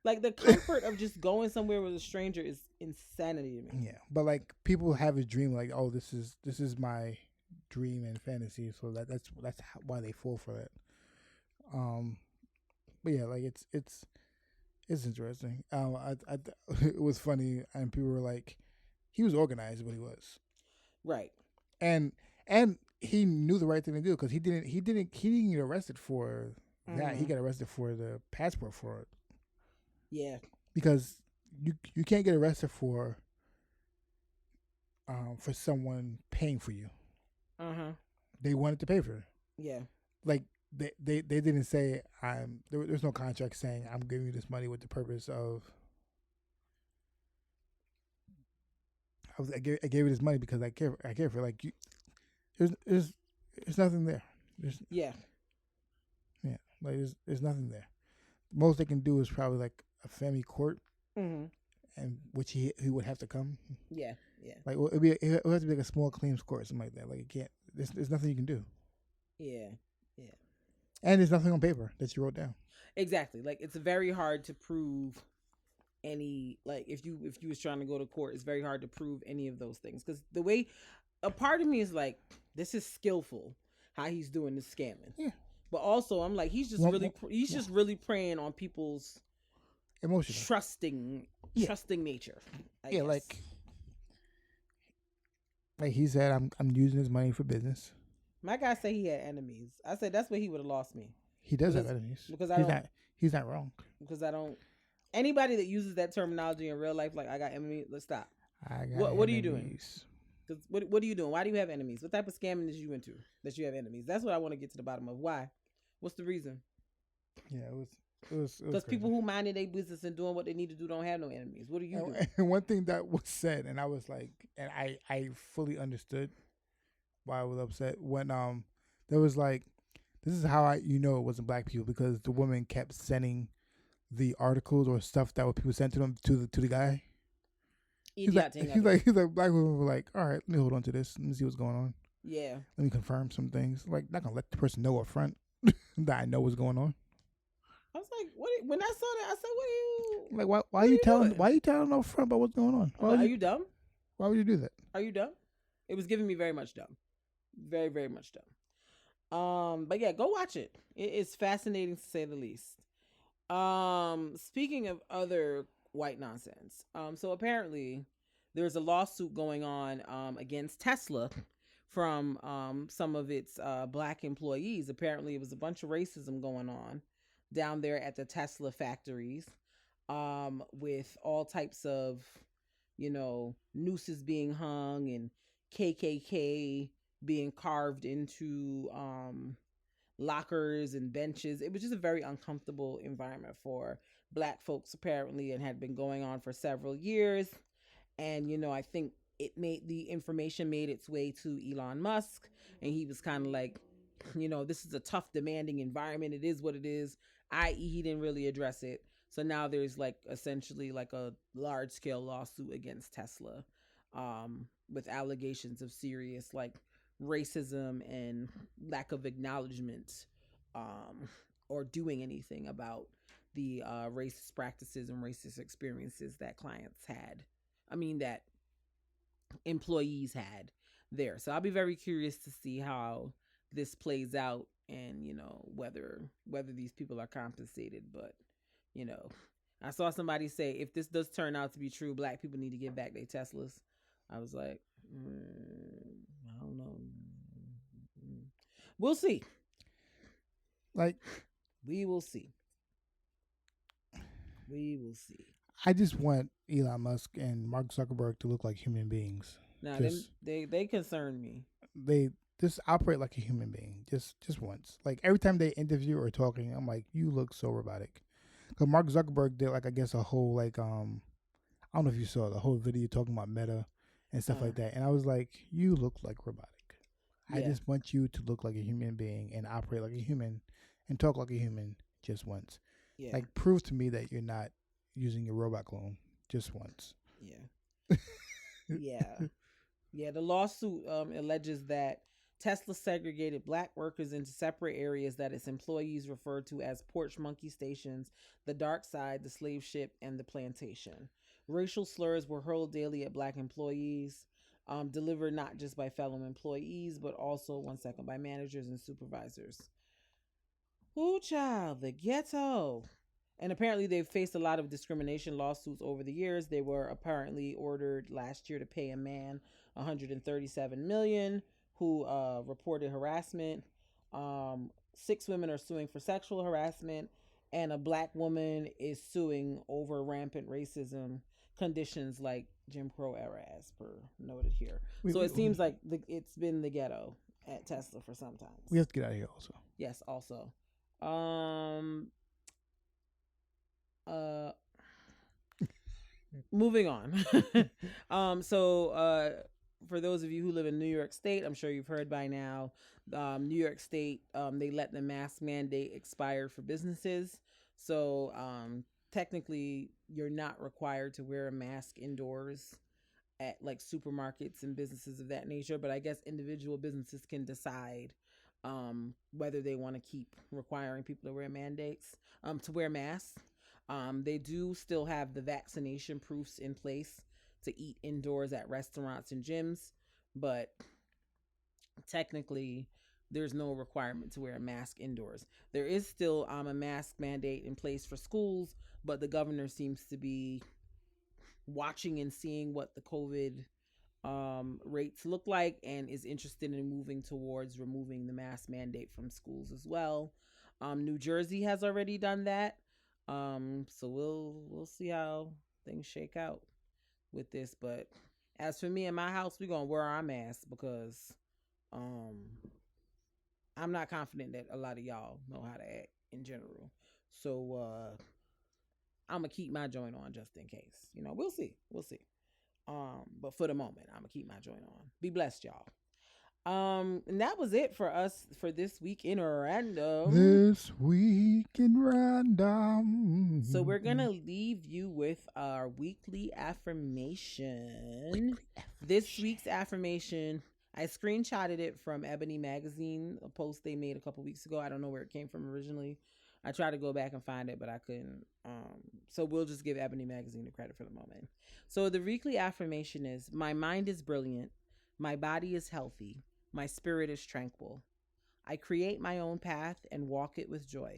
Like the comfort of just going somewhere with a stranger is insanity to me. Yeah, but like people have a dream, like, oh, this is my dream and fantasy, so that's why they fall for that. But yeah, like it's interesting. It was funny, and people were like, he was organized, but he was right, and he knew the right thing to do because he didn't get arrested for that. He got arrested for the passport fraud. Yeah, because you can't get arrested for someone paying for you. They wanted to pay for it. Yeah, like they didn't say there's no contract saying I'm giving you this money with the purpose of I gave you this money because I care for like you. There's nothing there. Yeah, like there's nothing there. Most they can do is probably like a family court, and which he would have to come. Yeah. Like it would have to be like a small claims court, or something like that. Like it can't. There's nothing you can do. Yeah. And there's nothing on paper that you wrote down. Exactly. Like it's very hard to prove any, like if you was trying to go to court, it's very hard to prove any of those things because the way a part of me is like, this is skillful how he's doing this scamming. Yeah. But also I'm like, he's just really preying on people's emotional trusting nature. I guess. like he said, I'm using his money for business. My guy said he had enemies. I said that's where he would have lost me. He does have enemies because he's not wrong. Because I don't. Anybody that uses that terminology in real life, like I got enemies, let's stop. What are you doing? What are you doing? Why do you have enemies? What type of scamming is you into that you have enemies? That's what I want to get to the bottom of. Why? What's the reason? Yeah, it was because people who minded their business and doing what they need to do don't have no enemies. What are you doing? And one thing that was said, and I was like, and I fully understood why I was upset when there was like, this is how it wasn't black people, because the woman kept sending the articles or stuff that people sent to them to the guy. He's like black women were like, all right, let me hold on to this. Let me see what's going on. Yeah. Let me confirm some things. Like, not gonna let the person know up front that I know what's going on. I was like, when I saw that, I said, what are you like? Why are you telling up front about what's going on? Are you dumb? Why would you do that? Are you dumb? It was giving me very much dumb. Very, very much dumb. But yeah, go watch it. It's fascinating to say the least. Speaking of other white nonsense, so apparently there's a lawsuit going on against Tesla from some of its black employees. Apparently it was a bunch of racism going on down there at the Tesla factories, with all types of, nooses being hung and KKK being carved into lockers and benches. It was just a very uncomfortable environment for black folks, apparently, and had been going on for several years. And I think the information made its way to Elon Musk, and he was kind of like, this is a tough, demanding environment. It is what it is. i.e. he didn't really address it. So now there's like essentially like a large scale lawsuit against Tesla, with allegations of serious like racism and lack of acknowledgement, or doing anything about the racist practices and racist experiences that clients had. I mean, that employees had there. So I'll be very curious to see how this plays out, and whether these people are compensated. But I saw somebody say, if this does turn out to be true, black people need to give back their Teslas. I was like, I don't know. We'll see. Like, we will see. We will see. I just want Elon Musk and Mark Zuckerberg to look like human beings. Now, they concern me. They just operate like a human being, just once. Like, every time they interview or talking, I'm like, you look so robotic. Because Mark Zuckerberg did, like, I guess a whole, like, I don't know if you saw the whole video talking about Meta and stuff like that. And I was like, you look like robotic. Yeah. I just want you to look like a human being and operate like a human and talk like a human just once. Yeah. Like, prove to me that you're not using your robot clone just once. Yeah. Yeah. The lawsuit alleges that Tesla segregated black workers into separate areas that its employees referred to as porch monkey stations, the dark side, the slave ship, and the plantation. Racial slurs were hurled daily at black employees, delivered not just by fellow employees, but also, by managers and supervisors. Ooh, child, the ghetto. And apparently they've faced a lot of discrimination lawsuits over the years. They were apparently ordered last year to pay a man $137 million who reported harassment. 6 women are suing for sexual harassment, and a black woman is suing over rampant racism conditions like Jim Crow era, as per noted here. So it seems like it's been the ghetto at Tesla for some time. We have to get out of here also. Yes, also. Moving on. So for those of you who live in New York State, I'm sure you've heard by now, New York State, they let the mask mandate expire for businesses. So technically you're not required to wear a mask indoors at like supermarkets and businesses of that nature, but I guess individual businesses can decide whether they want to keep requiring people to wear masks. They do still have the vaccination proofs in place to eat indoors at restaurants and gyms, but technically there's no requirement to wear a mask indoors. There is still a mask mandate in place for schools, but the governor seems to be watching and seeing what the COVID rates look like, and is interested in moving towards removing the mask mandate from schools as well. New Jersey has already done that. So we'll see how things shake out with this. But as for me and my house, we're gonna wear our masks because I'm not confident that a lot of y'all know how to act in general. So I'm gonna keep my joint on just in case. We'll see. But for the moment, I'm gonna keep my joint on. Be blessed, y'all. And that was it for us for this week in random. So we're gonna leave you with our weekly affirmation. This week's affirmation, I screenshotted it from Ebony Magazine, a post they made a couple weeks ago. I don't know where it came from originally. I tried to go back and find it, but I couldn't. So we'll just give Ebony Magazine the credit for the moment. So the weekly affirmation is: my mind is brilliant. My body is healthy. My spirit is tranquil. I create my own path and walk it with joy.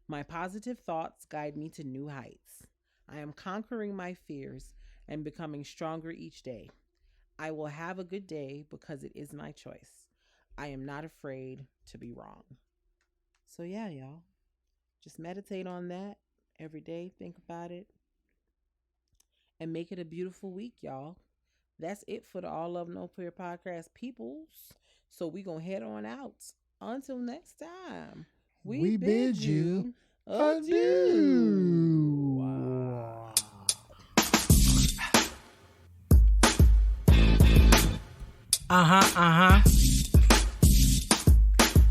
My positive thoughts guide me to new heights. I am conquering my fears and becoming stronger each day. I will have a good day because it is my choice. I am not afraid to be wrong. So yeah, y'all. Just meditate on that every day. Think about it. And make it a beautiful week, y'all. That's it for the All Love No Fear podcast peoples. So we gonna head on out. Until next time, we bid you adieu. Wow.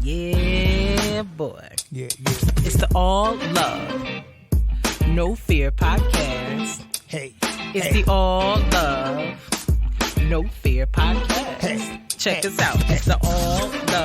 Yeah, boy. Yeah. It's the All Love, No Fear podcast. Hey. It's the All Love, No Fear podcast. Hey. Check us out. It's the All Love.